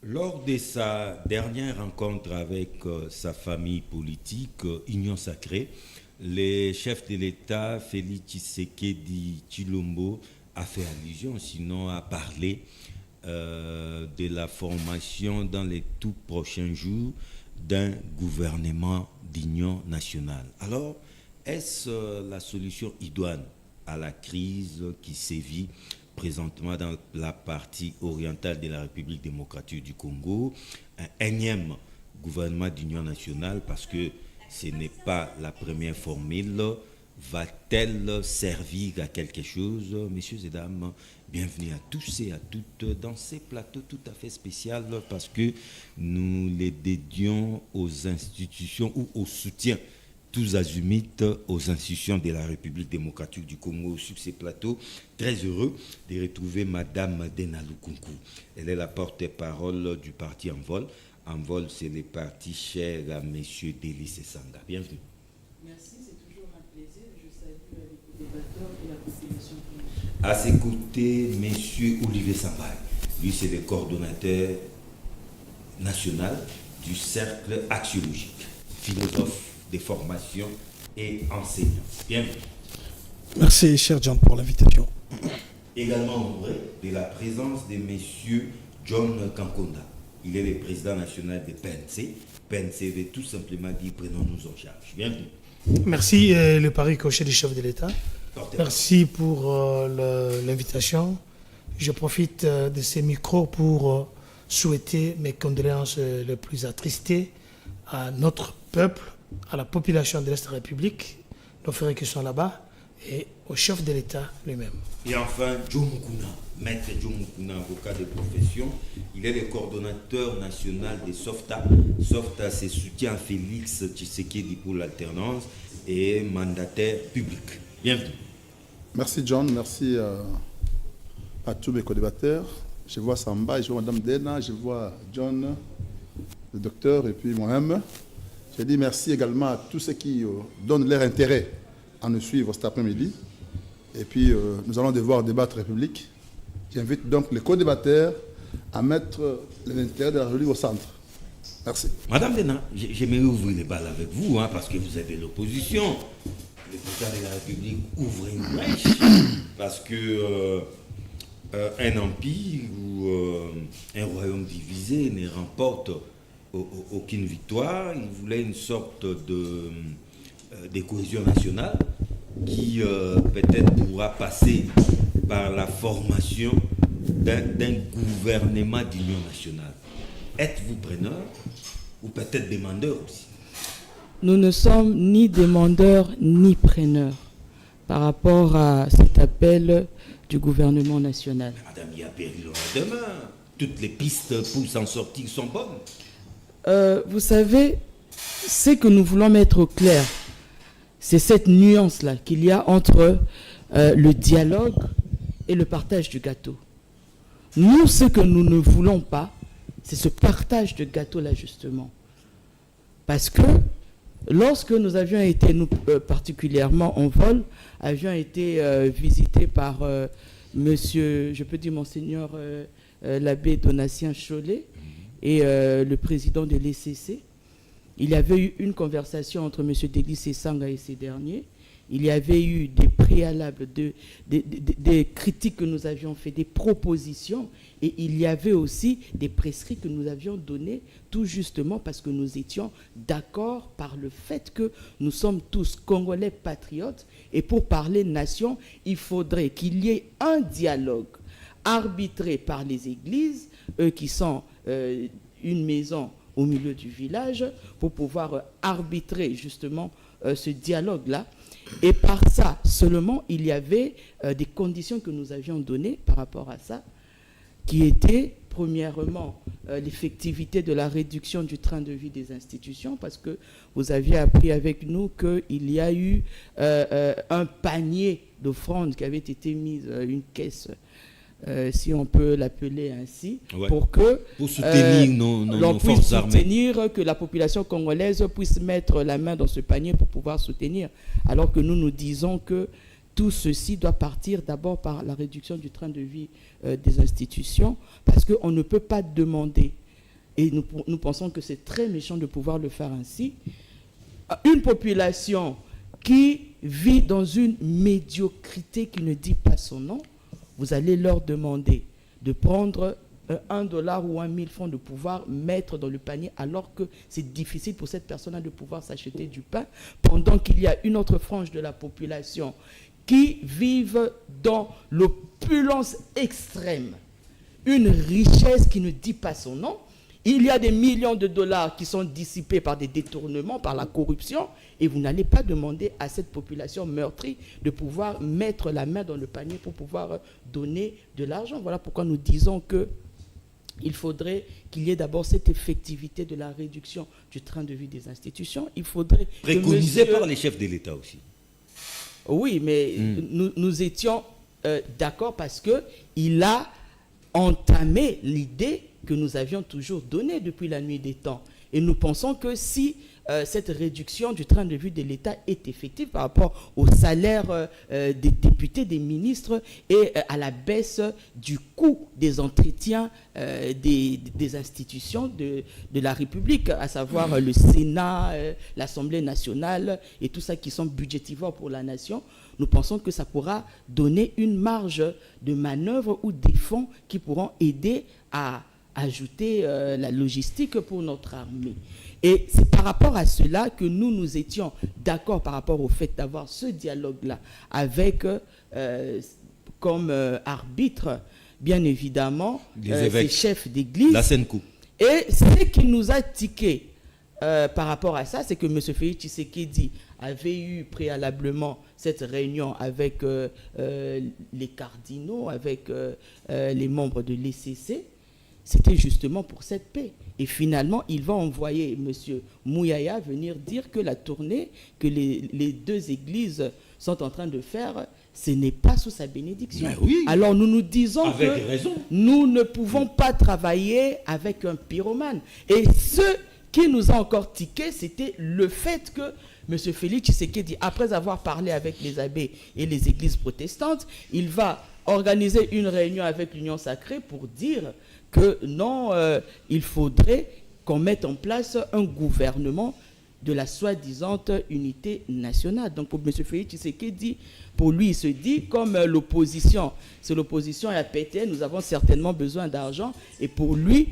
Lors de sa dernière rencontre avec sa famille politique, Union Sacrée, le chef de l'État, Félix Tshisekedi Tshilombo, a fait allusion, sinon a parlé de la formation dans les tout prochains jours d'un gouvernement d'union nationale. Alors, est-ce la solution idoine à la crise qui sévit présentement dans la partie orientale de la République démocratique du Congo, un énième gouvernement d'union nationale, parce que ce n'est pas la première formule, va-t-elle servir à quelque chose? Messieurs et dames, bienvenue à tous et à toutes dans ces plateaux tout à fait spéciaux, parce que nous les dédions aux institutions ou au soutien tous azimuts aux institutions de la République démocratique du Congo sur ces plateaux. Très heureux de retrouver Madame Dena Lukunku. Elle est la porte-parole du parti Envol. Envol, c'est le parti cher à Monsieur Délice Sanga. Bienvenue. Merci, c'est toujours un plaisir. Je salue les débatteurs et la population. À ses côtés, Monsieur Olivier Sambay. Lui, c'est le coordonnateur national du cercle axiologique, philosophe des formations et enseignants. Bienvenue. Merci, cher John, pour l'invitation. Également honoré de la présence de M. John Kankonda. Il est le président national de PNC. PNC veut tout simplement dire prenons-nous en charge. Bienvenue. Merci, le pari coché du chef de l'État. Merci pour l'invitation. Je profite de ces micros pour souhaiter mes condoléances les plus attristées à notre peuple, à la population de l'Est de la République, nos frères qui sont là-bas, et au chef de l'État lui-même. Et enfin, Joe Mukuna, maître Joe Mukuna, avocat de profession. Il est le coordonnateur national de SOFTA. SOFTA, c'est soutien à Félix Tshisekedi pour l'alternance et mandataire public. Bienvenue. Merci John, merci à tous mes co-débatteurs. Je vois Samba, je vois Madame Dena, je vois John, le docteur, et puis moi-même. Je dis merci également à tous ceux qui donnent leur intérêt à nous suivre cet après-midi. Et puis, nous allons devoir débattre République. J'invite donc les co-débatteurs à mettre l'intérêt de la République au centre. Merci. Madame Dena, j'aimerais ouvrir les balles avec vous, parce que vous avez l'opposition. Le président de la République ouvre une brèche, parce que un empire ou un royaume divisé ne remporte aucune victoire. Il voulait une sorte de cohésion nationale qui peut-être pourra passer par la formation d'un gouvernement d'union nationale. Êtes-vous preneur ou peut-être demandeur aussi? Nous ne sommes ni demandeurs ni preneurs par rapport à cet appel du gouvernement national. Mais madame, il y a péril au lendemain. Toutes les pistes pour s'en sortir sont bonnes. Vous savez, ce que nous voulons mettre au clair, c'est cette nuance-là qu'il y a entre le dialogue et le partage du gâteau. Nous, ce que nous ne voulons pas, c'est ce partage de gâteau-là, justement. Parce que lorsque nous avions été, nous particulièrement en vol, avions été visités par monsieur, je peux dire monseigneur l'abbé Donatien Cholet et le président de l'ECC, il y avait eu une conversation entre M. Délice Sanga et ces derniers. Il y avait eu des préalables, des critiques que nous avions fait, des propositions, et il y avait aussi des prescrits que nous avions donnés, tout justement parce que nous étions d'accord par le fait que nous sommes tous Congolais patriotes, et pour parler nation, il faudrait qu'il y ait un dialogue arbitré par les églises, eux qui sont une maison au milieu du village, pour pouvoir arbitrer justement ce dialogue-là. Et par ça seulement, il y avait des conditions que nous avions données par rapport à ça, qui étaient, premièrement, l'effectivité de la réduction du train de vie des institutions, parce que vous aviez appris avec nous qu'il y a eu un panier d'offrandes qui avait été mis, une caisse, si on peut l'appeler ainsi, ouais, pour soutenir nos forces armées. Soutenir, que la population congolaise puisse mettre la main dans ce panier pour pouvoir soutenir. Alors que nous disons que tout ceci doit partir d'abord par la réduction du train de vie des institutions, parce qu'on ne peut pas demander Et nous pensons que c'est très méchant de pouvoir le faire ainsi. Une population qui vit dans une médiocrité qui ne dit pas son nom, vous allez leur demander de prendre $1 ou 1 000 francs de pouvoir mettre dans le panier, alors que c'est difficile pour cette personne de pouvoir s'acheter du pain, pendant qu'il y a une autre frange de la population qui vivent dans l'opulence extrême, une richesse qui ne dit pas son nom. Il y a des millions de dollars qui sont dissipés par des détournements, par la corruption, et vous n'allez pas demander à cette population meurtrie de pouvoir mettre la main dans le panier pour pouvoir donner de l'argent. Voilà pourquoi nous disons qu'il faudrait qu'il y ait d'abord cette effectivité de la réduction du train de vie des institutions. Il faudrait préconisé par les chefs de l'État aussi. Oui, mais nous étions d'accord parce qu'il a entamé l'idée que nous avions toujours donnée depuis la nuit des temps. Et nous pensons que si cette réduction du train de vie de l'État est effective par rapport au salaire des députés, des ministres et à la baisse du coût des entretiens des institutions de la République, à savoir le Sénat, l'Assemblée nationale et tout ça qui sont budgétivores pour la nation, nous pensons que ça pourra donner une marge de manœuvre ou des fonds qui pourront aider à ajouter la logistique pour notre armée. Et c'est par rapport à cela que nous étions d'accord par rapport au fait d'avoir ce dialogue-là avec comme arbitre, bien évidemment, ces chefs d'église. La Senkou. Et ce qui nous a tiqué par rapport à ça, c'est que M. Félix Tshisekedi avait eu préalablement cette réunion avec les cardinaux, avec les membres de l'ECC. C'était justement pour cette paix. Et finalement, il va envoyer M. Mouyaya venir dire que la tournée que les deux églises sont en train de faire, ce n'est pas sous sa bénédiction. Oui. Alors nous nous disons avec que raison. Nous ne pouvons pas travailler avec un pyromane. Et ce qui nous a encore tiqué, c'était le fait que M. Félix Tshisekedi, après avoir parlé avec les abbés et les églises protestantes, il va organiser une réunion avec l'Union sacrée pour dire que non, il faudrait qu'on mette en place un gouvernement de la soi-disant unité nationale. Donc pour M. Félix Tshisekedi, pour lui, il se dit, comme l'opposition, c'est l'opposition à PTN, nous avons certainement besoin d'argent, et pour lui,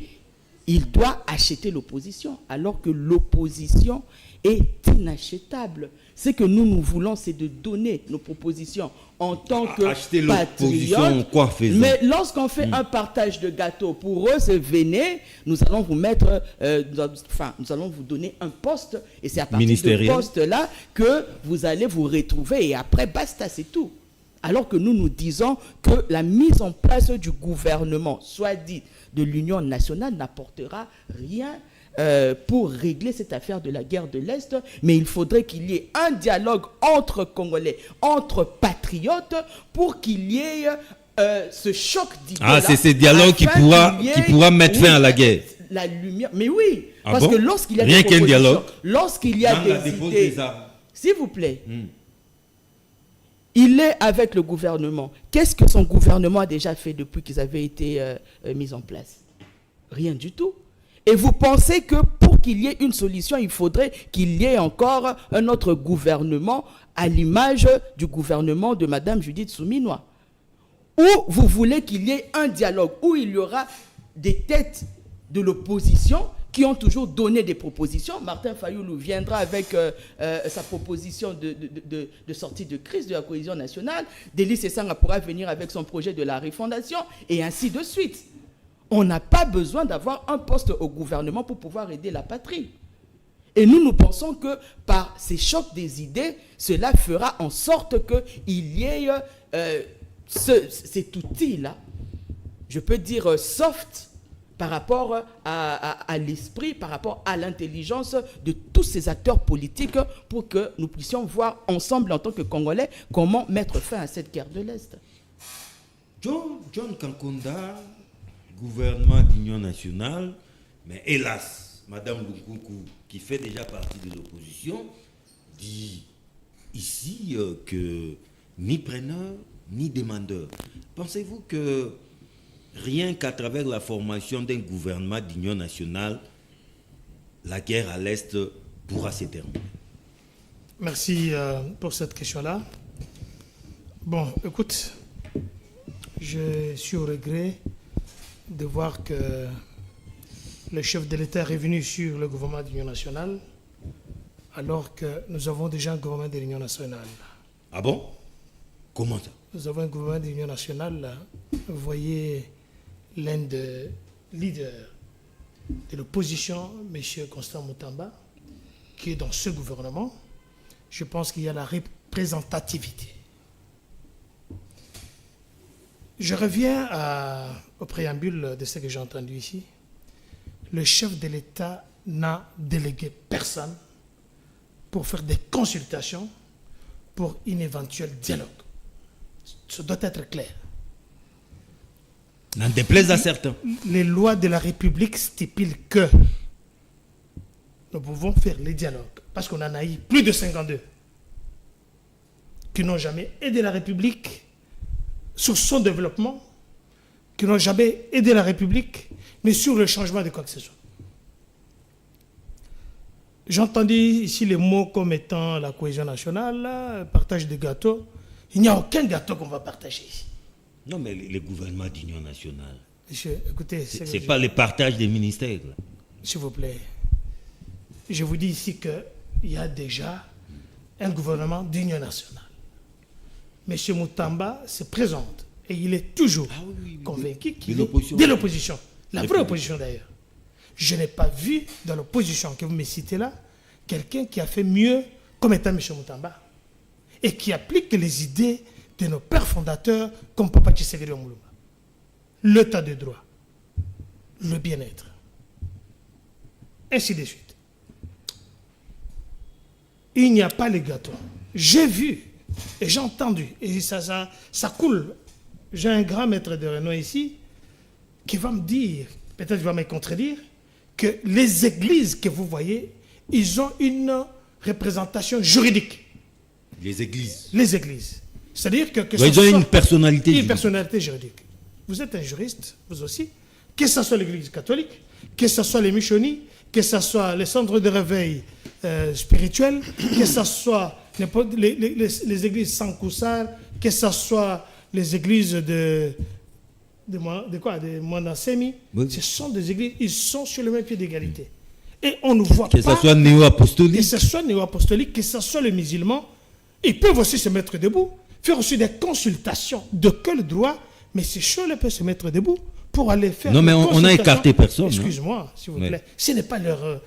il doit acheter l'opposition, alors que l'opposition est inachetable. Ce que nous voulons, c'est de donner nos propositions en tant que acheter l'opposition, quoi faisons. Mais lorsqu'on fait un partage de gâteau, pour eux, c'est venez, nous allons vous mettre, nous allons vous donner un poste, et c'est à partir de ce poste-là que vous allez vous retrouver, et après, basta, c'est tout. Alors que nous disons que la mise en place du gouvernement, soit dit de l'Union nationale, n'apportera rien pour régler cette affaire de la guerre de l'Est, mais il faudrait qu'il y ait un dialogue entre Congolais, entre patriotes, pour qu'il y ait ce choc d'idées. Ah, c'est ce dialogue qui pourra mettre fin à la guerre. La lumière, mais oui, parce que lorsqu'il y a rien qu'un dialogue, lorsqu'il y a des idées, s'il vous plaît, il est avec le gouvernement. Qu'est-ce que son gouvernement a déjà fait depuis qu'ils avaient été mis en place? Rien du tout. Et vous pensez que pour qu'il y ait une solution, il faudrait qu'il y ait encore un autre gouvernement à l'image du gouvernement de Mme Judith Souminois? Ou vous voulez qu'il y ait un dialogue où il y aura des têtes de l'opposition qui ont toujours donné des propositions? Martin Fayoulou viendra avec sa proposition de sortie de crise de la cohésion nationale. Délice Essanga pourra venir avec son projet de la refondation, et ainsi de suite. On n'a pas besoin d'avoir un poste au gouvernement pour pouvoir aider la patrie. Et nous pensons que par ces chocs des idées, cela fera en sorte qu'il y ait cet outil-là, je peux dire soft, par rapport à l'esprit, par rapport à l'intelligence de tous ces acteurs politiques, pour que nous puissions voir ensemble en tant que Congolais comment mettre fin à cette guerre de l'Est. John Kankonda, gouvernement d'union nationale, mais hélas, Mme Lukuku, qui fait déjà partie de l'opposition, dit ici que ni preneur, ni demandeur. Pensez-vous que rien qu'à travers la formation d'un gouvernement d'union nationale, la guerre à l'Est pourra se terminer. Merci pour cette question-là. Bon, écoute, je suis au regret de voir que le chef de l'État est revenu sur le gouvernement d'union nationale alors que nous avons déjà un gouvernement de l'union nationale. Ah bon? Comment ça? Nous avons un gouvernement de l'union nationale. Vous voyez l'un des leaders de l'opposition, M. Constant Moutamba, qui est dans ce gouvernement. Je pense qu'il y a la représentativité. Je reviens au préambule de ce que j'ai entendu ici. Le chef de l'État n'a délégué personne pour faire des consultations pour un éventuel dialogue. Ça doit être clair. N'en déplaise à certains. Les lois de la République stipulent que nous pouvons faire les dialogues, parce qu'on en a eu plus de 52 qui n'ont jamais aidé la République sur son développement, qui n'ont jamais aidé la République, mais sur le changement de quoi que ce soit. J'ai entendu ici les mots comme étant la cohésion nationale, partage de gâteaux. Il n'y a aucun gâteau qu'on va partager ici. Non, mais les gouvernements d'union nationale, Monsieur, écoutez, ce n'est pas le partage des ministères. Là. S'il vous plaît, je vous dis ici qu'il y a déjà un gouvernement d'union nationale. Monsieur Moutamba se présente et il est toujours convaincu qu'il est de l'opposition. La vraie opposition d'ailleurs. Je n'ai pas vu dans l'opposition que vous me citez là quelqu'un qui a fait mieux comme étant M. Moutamba et qui applique les idées de nos pères fondateurs comme Papa Tshisekedi Omulumba. L'état de droit, le bien-être, ainsi de suite. Il n'y a pas les gâteaux. J'ai vu et j'ai entendu, et ça coule. J'ai un grand maître de renom ici qui va me dire, peut-être il va me contredire, que les églises que vous voyez, ils ont une représentation juridique. Les églises. Les églises. C'est-à-dire que ils ont une personnalité juridique. Une personnalité juridique. Vous êtes un juriste, vous aussi. Que ce soit l'église catholique, que ce soit les michonies, que ce soit les centres de réveil spirituels, que ce soit les églises Sankoussar, que ce soit les églises de Mwanasemi. Oui. Ce sont des églises, ils sont sur le même pied d'égalité. Et on ne voit pas... Que ce soit néo-apostolique. Que ce soit néo-apostolique, que ce soit les musulmans, ils peuvent aussi se mettre debout, faire aussi des consultations. De quel droit M. Scholl peut se mettre debout pour aller faire... Non, mais on a écarté personne. Excuse-moi, s'il vous plaît. Ce n'est pas leur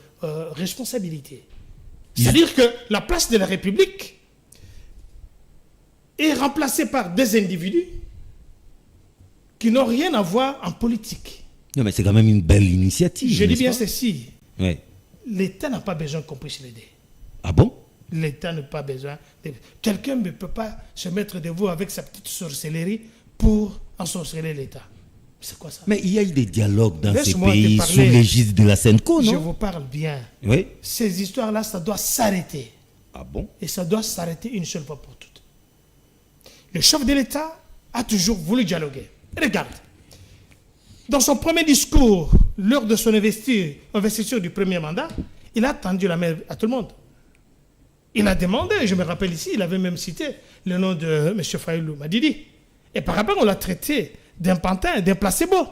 responsabilité. C'est-à-dire que la place de la République est remplacée par des individus qui n'ont rien à voir en politique. Non, mais c'est quand même une belle initiative. Je dis bien ceci. Oui. L'État n'a pas besoin qu'on puisse l'aider. Ah bon? L'État n'a pas besoin. Quelqu'un ne peut pas se mettre debout avec sa petite sorcellerie pour ensorceler l'État. C'est quoi ça? Mais il y a eu des dialogues dans ces pays sous l'égide de la CENCO, non? Je vous parle bien. Oui. Ces histoires-là, ça doit s'arrêter. Ah bon? Et ça doit s'arrêter une seule fois pour toutes. Le chef de l'État a toujours voulu dialoguer. Regarde. Dans son premier discours, lors de son investiture du premier mandat, il a tendu la main à tout le monde. Il a demandé, je me rappelle ici, il avait même cité le nom de M. Fayoulou Madidi. Et par rapport, on l'a traité d'un pantin, d'un placebo.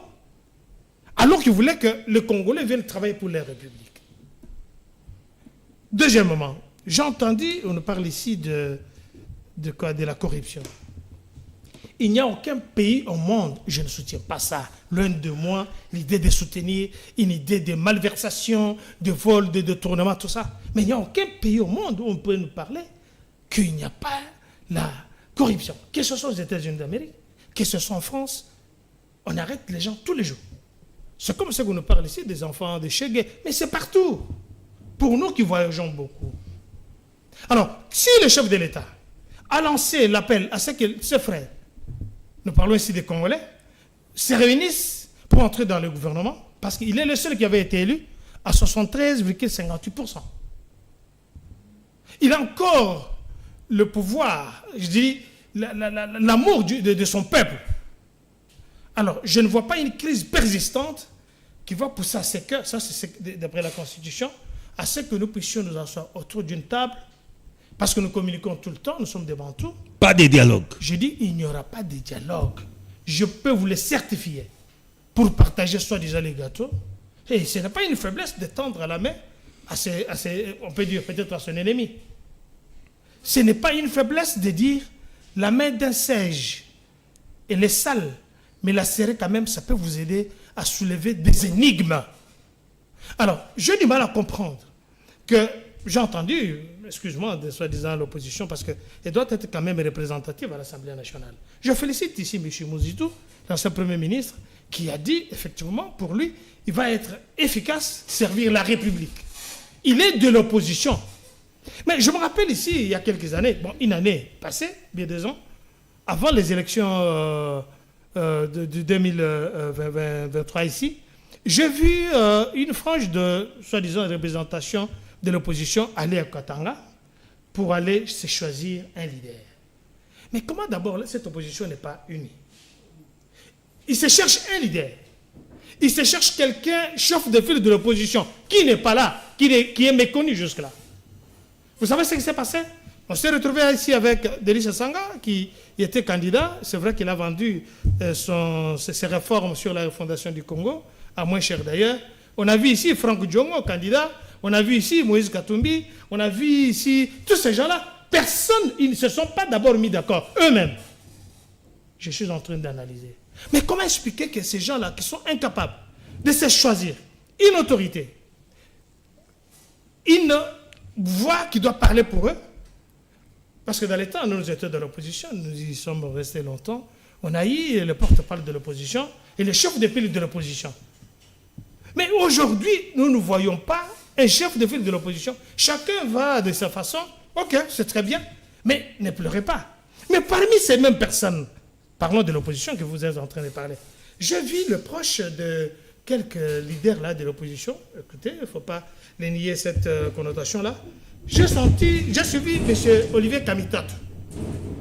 Alors qu'il voulait que les Congolais viennent travailler pour la République. Deuxièmement, j'ai entendu, on parle ici de la corruption. Il n'y a aucun pays au monde, je ne soutiens pas ça, loin de moi, l'idée de soutenir une idée de malversation, de vol, de détournement, tout ça. Mais il n'y a aucun pays au monde où on peut nous parler qu'il n'y a pas la corruption. Que ce soit aux États-Unis d'Amérique, que ce soit en France, on arrête les gens tous les jours. C'est comme ça qu'on nous parle ici des enfants de Chegué, mais c'est partout. Pour nous qui voyageons beaucoup. Alors, si le chef de l'État a lancé l'appel à ce que ses frères, nous parlons ici des Congolais, se réunissent pour entrer dans le gouvernement, parce qu'il est le seul qui avait été élu à 73,58%. Il a encore le pouvoir, je dis, l'amour de son peuple, Alors, je ne vois pas une crise persistante qui va pousser à ce que, ça c'est d'après la Constitution, à ce que nous puissions nous asseoir autour d'une table, parce que nous communiquons tout le temps, nous sommes devant tout. Pas de dialogue. Je dis, il n'y aura pas de dialogue. Je peux vous le certifier pour partager soi-disant les gâteaux. Et ce n'est pas une faiblesse de tendre la main on peut dire peut-être à son ennemi. Ce n'est pas une faiblesse de dire la main d'un singe, elle est sale, mais la serrer quand même, ça peut vous aider à soulever des énigmes. Alors, j'ai du mal à comprendre que j'ai entendu, excuse-moi, de soi-disant l'opposition, parce qu'elle doit être quand même représentative à l'Assemblée nationale. Je félicite ici M. Mouzitou, l'ancien Premier ministre, qui a dit, effectivement, pour lui, il va être efficace, servir la République. Il est de l'opposition. Mais je me rappelle ici, il y a quelques années, bon, une année passée, bien 2 ans, avant les élections de 2023 ici, j'ai vu une frange de, soi-disant, représentation de l'opposition aller à Katanga pour aller se choisir un leader. Mais comment d'abord cette opposition n'est pas unie? Il se cherche un leader. Il se cherche quelqu'un, chef de file de l'opposition, qui n'est pas là, qui est méconnu jusque-là. Vous savez ce qui s'est passé? On s'est retrouvé ici avec Denis Sanga, qui était candidat. C'est vrai qu'il a vendu ses réformes sur la refondation du Congo, à moins cher d'ailleurs. On a vu ici Franck Diongo, candidat. On a vu ici Moïse Katumbi. On a vu ici tous ces gens-là. Personne, ils ne se sont pas d'abord mis d'accord, eux-mêmes. Je suis en train d'analyser. Mais comment expliquer que ces gens-là, qui sont incapables de se choisir une autorité, une voix qui doit parler pour eux, parce que dans les temps, nous étions dans l'opposition, nous y sommes restés longtemps, on a eu le porte-parole de l'opposition et le chef de file de l'opposition. Mais aujourd'hui, nous ne voyons pas un chef de file de l'opposition. Chacun va de sa façon, ok, c'est très bien, mais ne pleurez pas. Mais parmi ces mêmes personnes, parlons de l'opposition que vous êtes en train de parler, je vis le proche de quelques leaders là de l'opposition. Écoutez, il ne faut pas les nier cette connotation-là. J'ai suivi M. Olivier Kamitatou.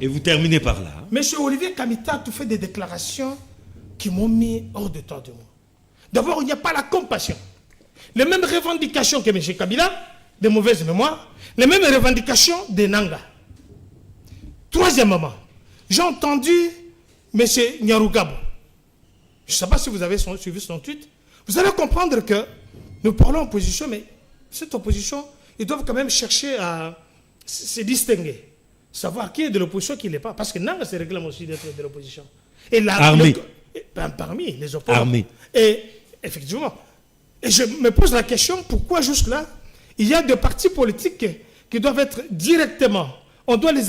Et vous terminez par là. M. Olivier Kamitatou fait des déclarations qui m'ont mis hors de temps de moi. D'abord, il n'y a pas la compassion. Les mêmes revendications que M. Kabila, de mauvaise mémoire, les mêmes revendications de Nanga. Troisièmement, j'ai entendu M. Nyarugabo. Je ne sais pas si vous avez suivi son tweet. Vous allez comprendre que nous parlons opposition, mais cette opposition, ils doivent quand même chercher à se distinguer. Savoir qui est de l'opposition, qui ne l'est pas. Parce que Nanga se réclame aussi d'être de l'opposition. Et armée. Parmi les opposants. Armée. Et effectivement. Et je me pose la question, pourquoi jusque-là, il y a des partis politiques qui doivent être directement, on doit les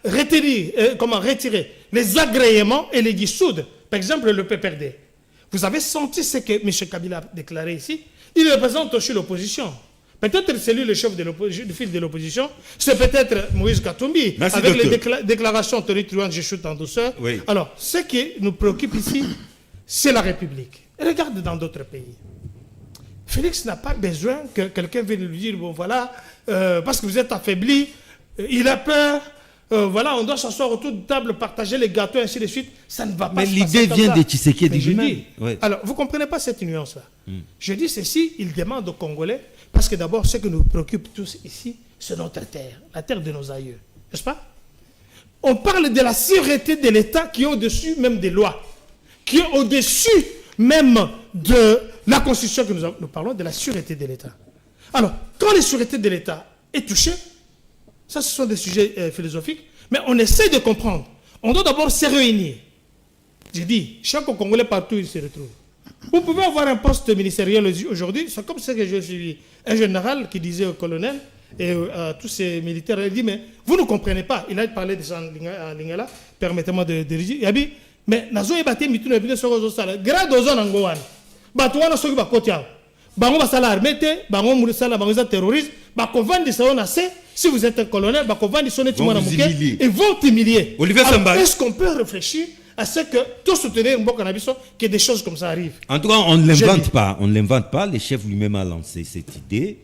retirer les agréments et les dissoudre. Par exemple, le PPRD. Vous avez senti ce que M. Kabila a déclaré ici? Il représente aussi l'opposition. Peut-être c'est lui le chef de file de l'opposition, c'est peut-être Moïse Katumbi, merci, avec docteur. les déclarations tonitruantes, je chute en douceur. Oui. Alors, ce qui nous préoccupe ici, c'est la République. Regarde dans d'autres pays. Félix n'a pas besoin que quelqu'un vienne lui dire, bon voilà, parce que vous êtes affaibli, il a peur, voilà, on doit s'asseoir autour de table, partager les gâteaux, ainsi de suite. Ça ne va pas Mais se l'idée passer vient comme ça. de Tshisekedi Mais je lui-même. dis, Ouais. alors, vous ne comprenez pas cette nuance-là. Je dis ceci, il demande aux Congolais, parce que d'abord, ce qui nous préoccupe tous ici, c'est notre terre, la terre de nos aïeux. N'est-ce pas? On parle de la sûreté de l'État qui est au-dessus même des lois, qui est au-dessus même de la Constitution que nous parlons de la sûreté de l'État. Alors, quand la sûreté de l'État est touchée, ça, ce sont des sujets philosophiques, mais on essaie de comprendre. On doit d'abord se réunir. J'ai dit, chaque Congolais partout, il se retrouve. Vous pouvez avoir un poste ministériel aujourd'hui, c'est comme ça que j'ai suivi un général qui disait au colonel et à tous ces militaires, il dit, mais vous ne comprenez pas. Il a parlé de ça en lingala, permettez-moi de diriger. Il a dit, mais nazo ebate mituna ebine soko zo sala grade ozo nango wana bato wana soki bakoti awa bango basala armée te bango musala bango za terroriste bakovandisa yo na se si vous êtes un colonel bakovandisa neti mwana muke et vont t'humilier. Olivier Samba, est-ce qu'on peut réfléchir à ce que tout soutenir Mboka Nabiso que des choses comme ça arrivent? En tout cas, on ne l'invente pas. On ne l'invente pas. Le chef lui-même a lancé cette idée.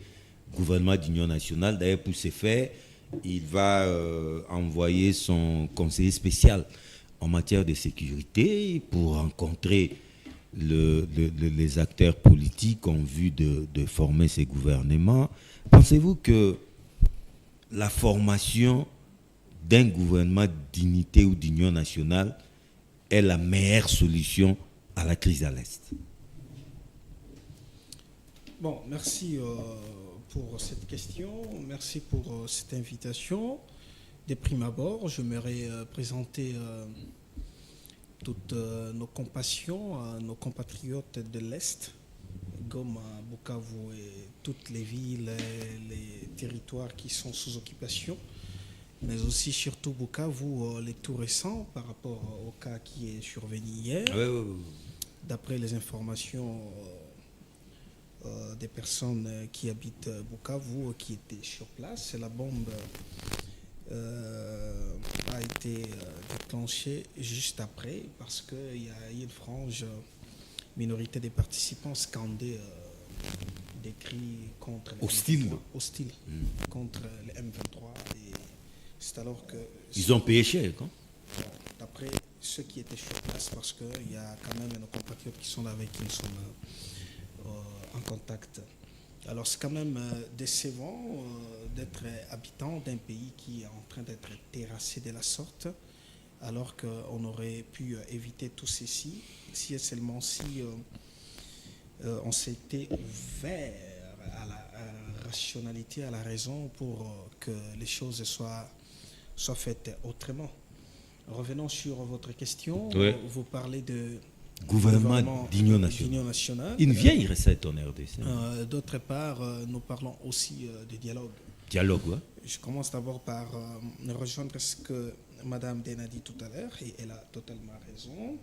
Gouvernement d'union nationale. D'ailleurs, pour ce faire, il va envoyer son conseiller spécial en matière de sécurité pour rencontrer les acteurs politiques en vue de former ces gouvernements. Pensez-vous que la formation d'un gouvernement d'unité ou d'union nationale est la meilleure solution à la crise à l'Est? Bon, merci pour cette question, merci pour cette invitation. De prime abord, j'aimerais présenter toutes nos compassions à nos compatriotes de l'Est, Goma, Bukavu et toutes les villes et les territoires qui sont sous occupation, mais aussi surtout Bukavu, les tout récents par rapport au cas qui est survenu hier. Oui. D'après les informations des personnes qui habitent Bukavu, qui étaient sur place, la bombe a été déclenchée juste après parce qu'il y a une frange minorité des participants scandait des cris contre les Hostile. hostiles contre les M23 et c'est alors que Ils ont payé cher, hein? d'après ceux qui étaient sur place, parce qu'il y a quand même nos compatriotes qui sont là avec qui nous sommes en contact. Alors c'est quand même décevant d'être habitant d'un pays qui est en train d'être terrassé de la sorte, alors qu'on aurait pu éviter tout ceci si et seulement si on s'était ouvert à la rationalité, à la raison pour que les choses soient faites autrement. Revenons sur votre question. Oui. Vous parlez de Gouvernement d'union nationale. Une vieille recette en RDC. D'autre part, nous parlons aussi de dialogue. Dialogue, ouais. Je commence d'abord par rejoindre ce que Mme Den a dit tout à l'heure, et elle a totalement raison.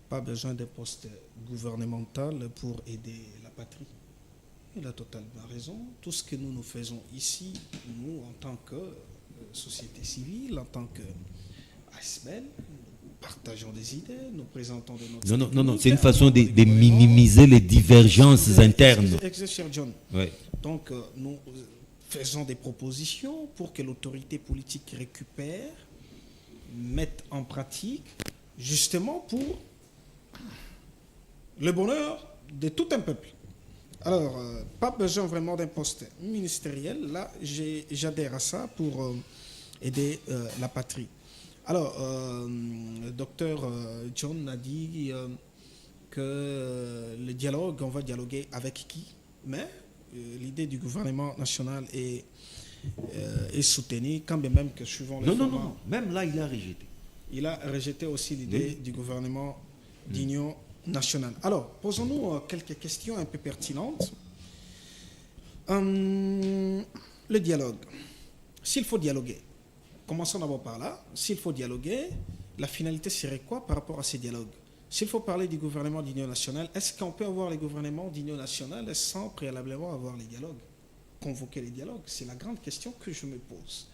Pas besoin de poste gouvernemental pour aider la patrie. Elle a totalement raison. Tout ce que nous faisons ici, nous, en tant que société civile, en tant que ASBEL, nous partageons des idées, nous présentons de notre... Non, c'est une façon de minimiser les divergences internes. Cher John. Ouais. Donc, nous faisons des propositions pour que l'autorité politique récupère, mette en pratique, justement pour le bonheur de tout un peuple. Alors, pas besoin vraiment d'un poste ministériel. Là, j'adhère à ça pour aider la patrie. Alors, docteur John a dit que le dialogue, on va dialoguer avec qui? Mais l'idée du gouvernement national est soutenue, quand bien même que suivant les formats. Non, même là, il a rejeté. Il a rejeté aussi l'idée du gouvernement d'union nationale. Alors, posons-nous quelques questions un peu pertinentes. Le dialogue. S'il faut dialoguer, commençons d'abord par là. S'il faut dialoguer, la finalité serait quoi par rapport à ces dialogues? S'il faut parler du gouvernement d'union nationale, est-ce qu'on peut avoir les gouvernements d'union nationale sans préalablement avoir les dialogues? Convoquer les dialogues? C'est la grande question que je me pose.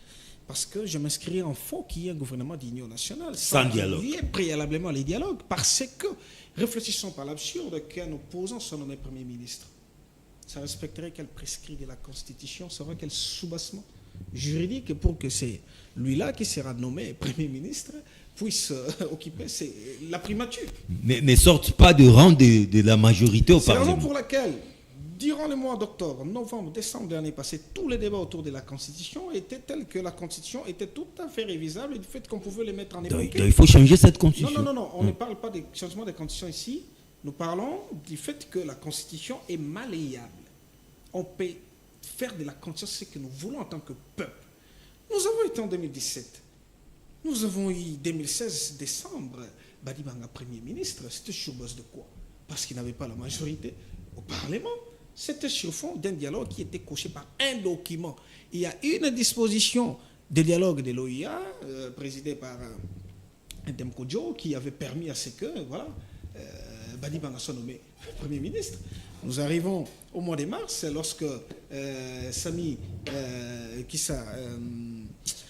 Parce que je m'inscris en faux qu'il y ait un gouvernement d'union nationale sans dialogue. Il y ait préalablement les dialogues. Parce que, réfléchissons par l'absurde qu'un opposant soit nommé Premier ministre. Ça respecterait quel prescrit de la Constitution? Ça aurait quel soubassement juridique pour que c'est lui-là qui sera nommé Premier ministre puisse occuper la primature? Ne sortent pas de rang de la majorité au Parlement. C'est la raison pour laquelle, durant les mois d'octobre, novembre, décembre de l'année passée, tous les débats autour de la Constitution étaient tels que la Constitution était tout à fait révisable et du fait qu'on pouvait les mettre en époque. Il faut changer cette Constitution. Non, on ne parle pas de changement de Constitution ici. Nous parlons du fait que la Constitution est malléable. On peut faire de la Constitution ce que nous voulons en tant que peuple. Nous avons été en 2017. Nous avons eu 2016, décembre, Badibanga Premier ministre. C'était sur base de quoi? Parce qu'il n'avait pas la majorité au Parlement. C'était sur fond d'un dialogue qui était coché par un document. Il y a une disposition de dialogue de l'OIA, présidée par Ndem Kodjo, qui avait permis à ce que, voilà, Badibanga soit nommé Premier ministre. Nous arrivons au mois de mars, lorsque Sami,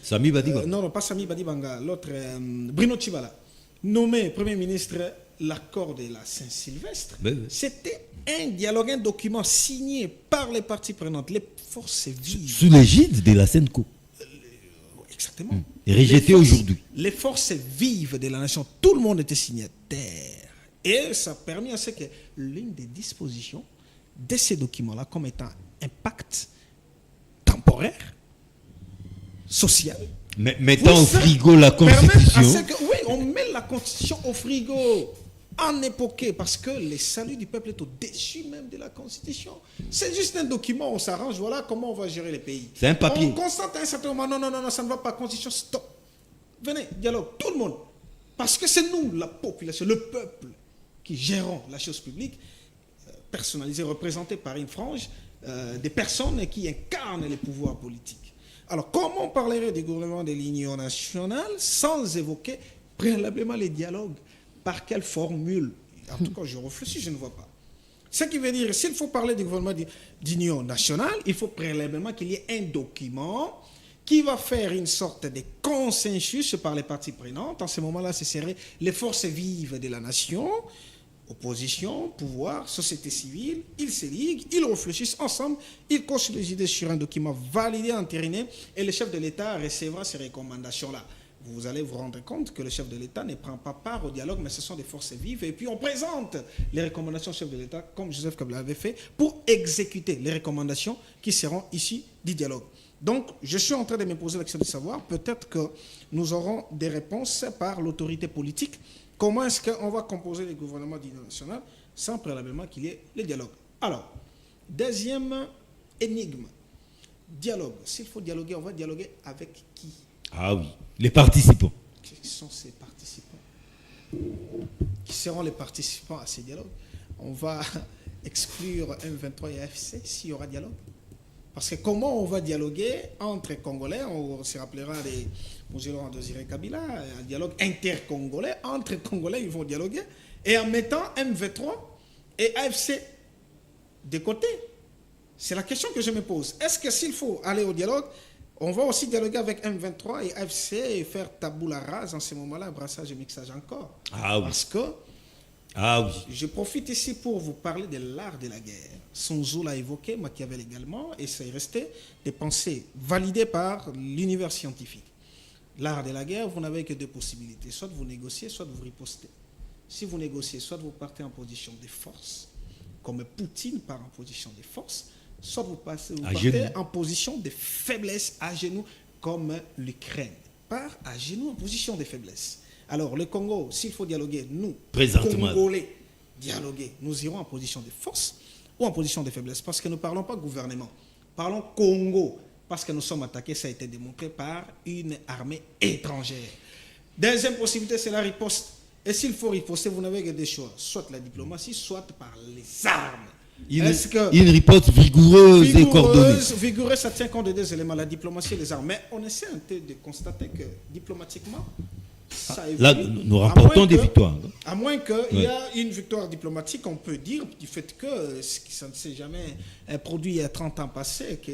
Sami Badibanga. non, pas Sami Badibanga, l'autre, Bruno Tchibala, nommé Premier ministre, l'accord de la Saint-Sylvestre, c'était un dialogue, un document signé par les parties prenantes, les forces vives. Sous l'égide de la Senco. Exactement. Et rejeté aujourd'hui. Les forces vives de la nation, tout le monde était signataire. Et ça a permis à ce que l'une des dispositions de ces documents-là, comme étant un pacte temporaire, social, Mais mettant au frigo la Constitution. Oui, on met la Constitution au frigo, en époqué, parce que le salut du peuple est au-dessus même de la Constitution. C'est juste un document, on s'arrange, voilà comment on va gérer les pays. C'est un papier. On constate à un certain moment, non, ça ne va pas, Constitution, stop. Venez, dialogue, tout le monde. Parce que c'est nous, la population, le peuple, qui gérons la chose publique, personnalisée, représentée par une frange des personnes qui incarnent les pouvoirs politiques. Alors, comment on parlerait du gouvernement de l'Union nationale sans évoquer préalablement les dialogues? Par quelle formule? En tout cas, je réfléchis, je ne vois pas. Ce qui veut dire, s'il faut parler du gouvernement d'union nationale, il faut préalablement qu'il y ait un document qui va faire une sorte de consensus par les parties prenantes. En ce moment-là, ce seraient les forces vives de la nation, opposition, pouvoir, société civile. Ils se liguent, ils réfléchissent ensemble, ils cochent les idées sur un document validé, entériné, et le chef de l'État recevra ces recommandations-là. Vous allez vous rendre compte que le chef de l'État ne prend pas part au dialogue, mais ce sont des forces vives. Et puis on présente les recommandations au chef de l'État, comme Joseph Kabila avait fait, pour exécuter les recommandations qui seront issues du dialogue. Donc, je suis en train de me poser la question de savoir, peut-être que nous aurons des réponses par l'autorité politique. Comment est-ce qu'on va composer le gouvernement d'union nationale sans préalablement qu'il y ait le dialogue? Alors, deuxième énigme. Dialogue. S'il faut dialoguer, on va dialoguer avec qui? Ah oui, les participants. Qui sont ces participants? Qui seront les participants à ces dialogues? On va exclure M23 et AFC s'il y aura dialogue? Parce que comment on va dialoguer entre Congolais? On se rappellera des Laurent Désiré Kabila, un dialogue intercongolais. Entre Congolais, ils vont dialoguer. Et en mettant M23 et AFC de côté. C'est la question que je me pose. Est-ce que s'il faut aller au dialogue, on va aussi dialoguer avec M23 et AFC et faire taboula rase en ce moment-là, brassage et mixage encore? Ah oui. Parce que je profite ici pour vous parler de l'art de la guerre. Sun Tzu l'a évoqué, Machiavel également, et c'est resté des pensées validées par l'univers scientifique. L'art de la guerre, vous n'avez que deux possibilités. Soit vous négociez, soit vous ripostez. Si vous négociez, soit vous partez en position de force, comme Poutine part en position de force, soit vous partez en position de faiblesse à genoux, comme l'Ukraine part à genoux en position de faiblesse. Alors, le Congo, s'il faut dialoguer, nous, Congolais, dialoguer, nous irons en position de force ou en position de faiblesse, parce que nous ne parlons pas gouvernement, parlons Congo, parce que nous sommes attaqués, ça a été démontré par une armée étrangère. Deuxième possibilité, c'est la riposte. Et s'il faut riposter, vous n'avez que des choix, soit la diplomatie, soit par les armes. Une riposte vigoureuse et coordonnée. Vigoureuse, ça tient compte de deux éléments, la diplomatie et les armes. Mais on essaie de constater que diplomatiquement, ça évolue. Là, nous rapportons des victoires. À moins qu'il y ait une victoire diplomatique, on peut dire, du fait que ça ne s'est jamais produit il y a 30 ans passés, que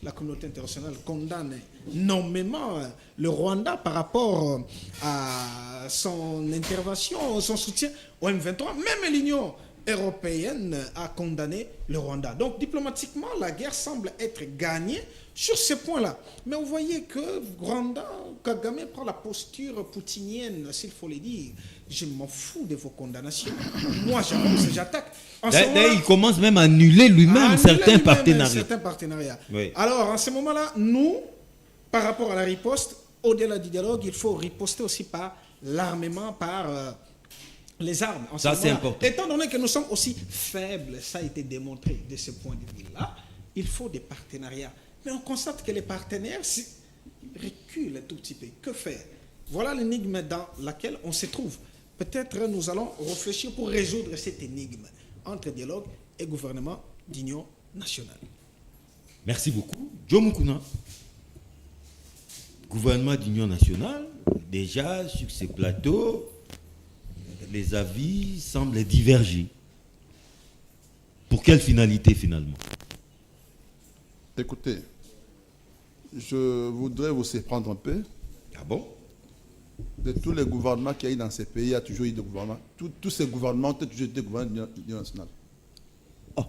la communauté internationale condamne nommément le Rwanda par rapport à son intervention, son soutien au M23. Même l'Union européenne a condamné le Rwanda. Donc diplomatiquement, la guerre semble être gagnée sur ce point-là. Mais vous voyez que Rwanda, Kagame prend la posture poutinienne, s'il faut le dire. Je m'en fous de vos condamnations. Moi, j'attaque. D'ailleurs, il commence même à annuler lui-même certains partenariats. Oui. Alors, en ce moment-là, nous, par rapport à la riposte, au-delà du dialogue, il faut riposter aussi par l'armement, par les armes. Ça, c'est important. Étant donné que nous sommes aussi faibles, ça a été démontré de ce point de vue-là, il faut des partenariats. Mais on constate que les partenaires reculent un tout petit peu. Que faire? Voilà l'énigme dans laquelle on se trouve. Peut-être nous allons réfléchir pour résoudre cette énigme entre dialogue et gouvernement d'union nationale. Merci beaucoup. Joe Mukuna, gouvernement d'union nationale, déjà sur ces plateaux, les avis semblent diverger. Pour quelle finalité finalement? Écoutez, je voudrais vous surprendre un peu. Ah bon? De tous les gouvernements qu'il y a eu dans ces pays, il y a toujours eu des gouvernements. Tous ces gouvernements ont toujours été gouvernements de l'Union nationale. Oh.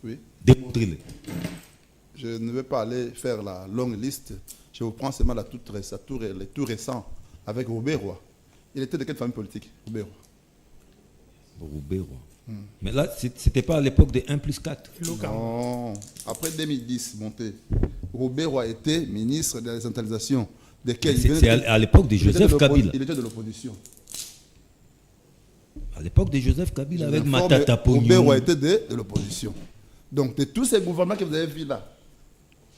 Oui. Démontrez-le. je ne vais pas aller faire la longue liste. Je vous prends seulement les tout récents avec Robert Roy. Il était de quelle famille politique, Robert Roy? Robert Roy. Mais là, c'était pas à l'époque de 1+4. Non. Après 2010, monté. Robert Roy était ministre de la décentralisation. C'est à l'époque de Joseph Kabila. Il était de l'opposition. À l'époque de Joseph Kabila avec Matata Pognon. Robert Roy était de l'opposition. Donc, de tous ces gouvernements que vous avez vus là,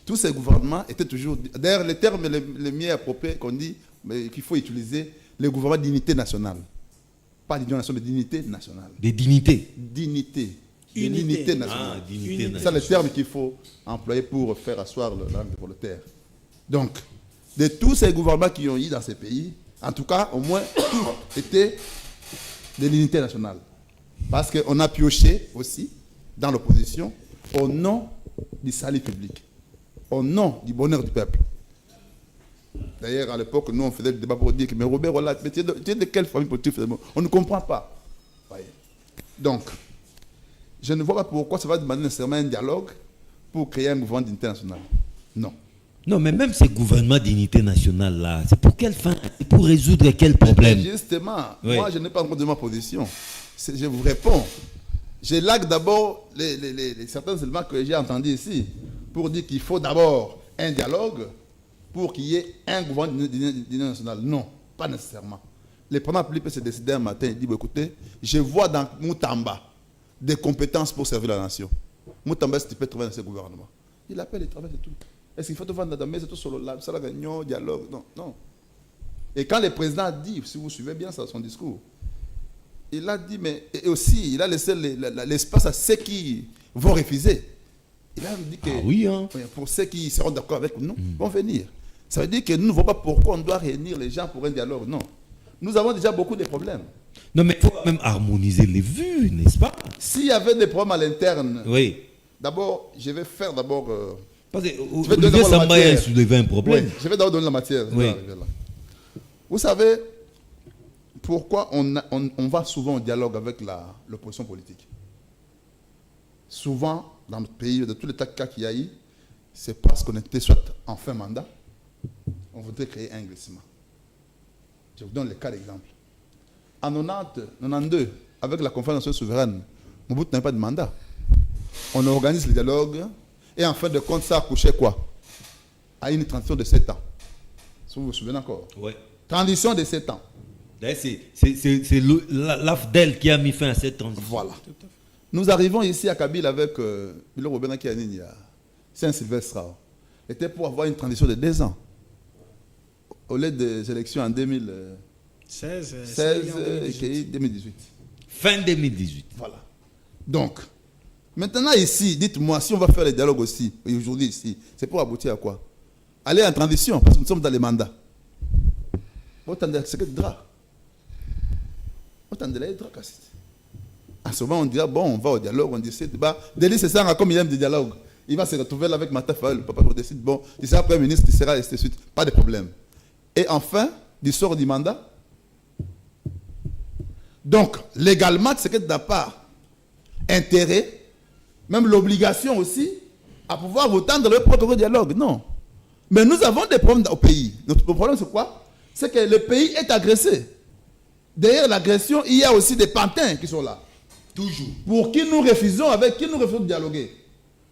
tous ces gouvernements étaient toujours... D'ailleurs, les termes les mieux appropriés qu'on dit, mais qu'il faut utiliser, les gouvernements d'unité nationale. Pas d'union nationale, mais d'unité nationale. Des dignités. Dignité. Unité. L'unité nationale. Ah, dignité C'est ça le terme qu'il faut employer pour faire asseoir la langue de Voltaire. Donc, de tous ces gouvernements qui ont eu dans ces pays, en tout cas, au moins, tout était de l'unité nationale. Parce qu'on a pioché aussi dans l'opposition au nom du salut public, au nom du bonheur du peuple. D'ailleurs, à l'époque, nous, on faisait le débat pour dire que mais Robert, voilà, mais tu es de quelle famille politique? On ne comprend pas. Voyez. Donc, je ne vois pas pourquoi ça va demander nécessairement un dialogue pour créer un gouvernement d'unité nationale. Non. Non, mais même ces gouvernements d'unité nationale là, c'est pour quelle fin? C'est pour résoudre quel problème? Mais justement, oui. Moi, je n'ai pas encore de ma position. Je vous réponds. Je lague d'abord certains éléments que j'ai entendus ici pour dire qu'il faut d'abord un dialogue pour qu'il y ait un gouvernement d'unité nationale. Non, pas nécessairement. Le président Philippe peut se décider un matin et dire, écoutez, je vois dans Moutamba des compétences pour servir la nation. Moutamba, si tu peux travailler dans ce gouvernement. Il appelle et travaille, c'est tout. Est-ce qu'il faut te vendre dans la maison, tout sur le salaire, dialogue? Non, non. Et quand le président a dit, si vous suivez bien ça, son discours, il a dit, mais et aussi, il a laissé l'espace à ceux qui vont refuser. Il a dit que oui, hein. Pour ceux qui seront d'accord avec nous, vont venir. Ça veut dire que nous ne voyons pas pourquoi on doit réunir les gens pour un dialogue. Non. Nous avons déjà beaucoup de problèmes. Non, mais il faut même harmoniser les vues, n'est-ce pas? S'il y avait des problèmes à l'interne, oui. D'abord, je vais faire d'abord... Parce que Olivier Samba a soulevé un problème. Oui, je vais d'abord donner la matière. Oui. Vous savez pourquoi on va souvent au dialogue avec l'opposition politique? Souvent, dans notre pays, de tous les cas qu'il y a eu, c'est parce qu'on était soit en fin mandat, on voudrait créer un glissement. Je vous donne le cas d'exemple. En 92, avec la conférence nationale souveraine, Mobutu n'avait pas de mandat. On organise le dialogue et en fin de compte, ça a couché quoi? À une transition de 7 ans. Si vous vous souvenez encore. Oui. Transition de 7 ans. D'ailleurs, c'est l'AFDEL qui a mis fin à cette transition. Voilà. Nous arrivons ici à Kabylie avec Bilo Robena qui a dit Saint-Sylvestre. C'était pour avoir une transition de 2 ans. Au lieu des élections en 2016 et 2018. Fin 2018. Voilà. Donc, maintenant ici, dites-moi, si on va faire les dialogues aussi, aujourd'hui ici, c'est pour aboutir à quoi? Aller en transition, parce que nous sommes dans les mandats. Autant de ce que de drap. Autant de les draps, cassés. En ce moment, on dira, bon, on va au dialogue, on décide, Delis, c'est ça, comme il aime des dialogues. Il va se retrouver là avec Matafa, le papa, on décide, bon, il sera Premier ministre, il sera, et ainsi de suite. Pas de problème. Et enfin, du sort du mandat. Donc, légalement, c'est que n'a pas intérêt, même l'obligation aussi, à pouvoir voter dans le protocole de dialogue. Non. Mais nous avons des problèmes au pays. Notre problème, c'est quoi? C'est que le pays est agressé. Derrière l'agression, il y a aussi des pantins qui sont là. Toujours. Pour qui nous refusons, avec qui nous refusons de dialoguer.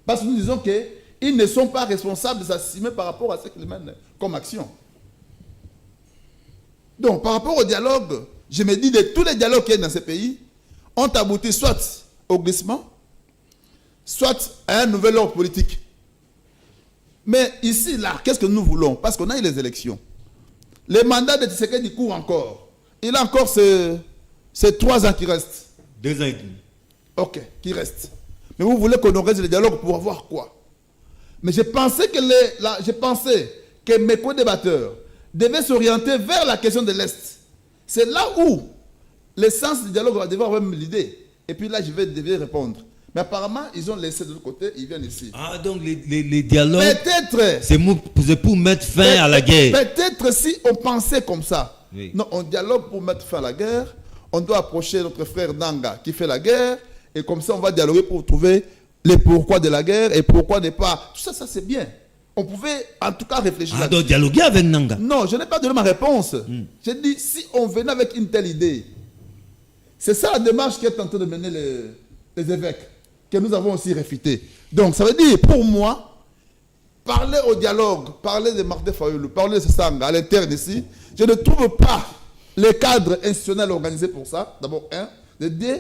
Parce que nous disons qu'ils ne sont pas responsables de s'assumer par rapport à ce qu'ils mènent comme action. Donc, par rapport au dialogue, je me dis de tous les dialogues qu'il y a dans ces pays, ont abouti soit au glissement, soit à un nouvel ordre politique. Mais ici, là, qu'est-ce que nous voulons? Parce qu'on a eu les élections. Les mandats de Tshisekedi courent encore. Il a encore ces 3 ans qui restent. 2 ans et demi. Ok, qui restent. Mais vous voulez qu'on organise le dialogue pour avoir quoi? Mais je pensais que mes co-débatteurs devaient s'orienter vers la question de l'Est. C'est là où l'essence du dialogue va devoir même l'idée. Et puis là, je vais devoir répondre. Mais apparemment, ils ont laissé de l'autre côté, ils viennent ici. Ah, donc les dialogues, peut-être, c'est pour mettre fin à la guerre. Peut-être si on pensait comme ça. Oui. Non, on dialogue pour mettre fin à la guerre. On doit approcher notre frère Nanga qui fait la guerre. Et comme ça, on va dialoguer pour trouver les pourquoi de la guerre et pourquoi ne pas. Tout ça, ça c'est bien. On pouvait en tout cas réfléchir. Ah, donc dialoguer avec Nanga. Non, je n'ai pas donné ma réponse. J'ai dit, si on venait avec une telle idée, c'est ça la démarche qui est en train de mener les évêques, que nous avons aussi réfuté. Donc, ça veut dire, pour moi, parler au dialogue, parler de Martin Fayoulou, parler de Sanga à l'interne ici, je ne trouve pas les cadres institutionnels organisés pour ça. D'abord, de deux,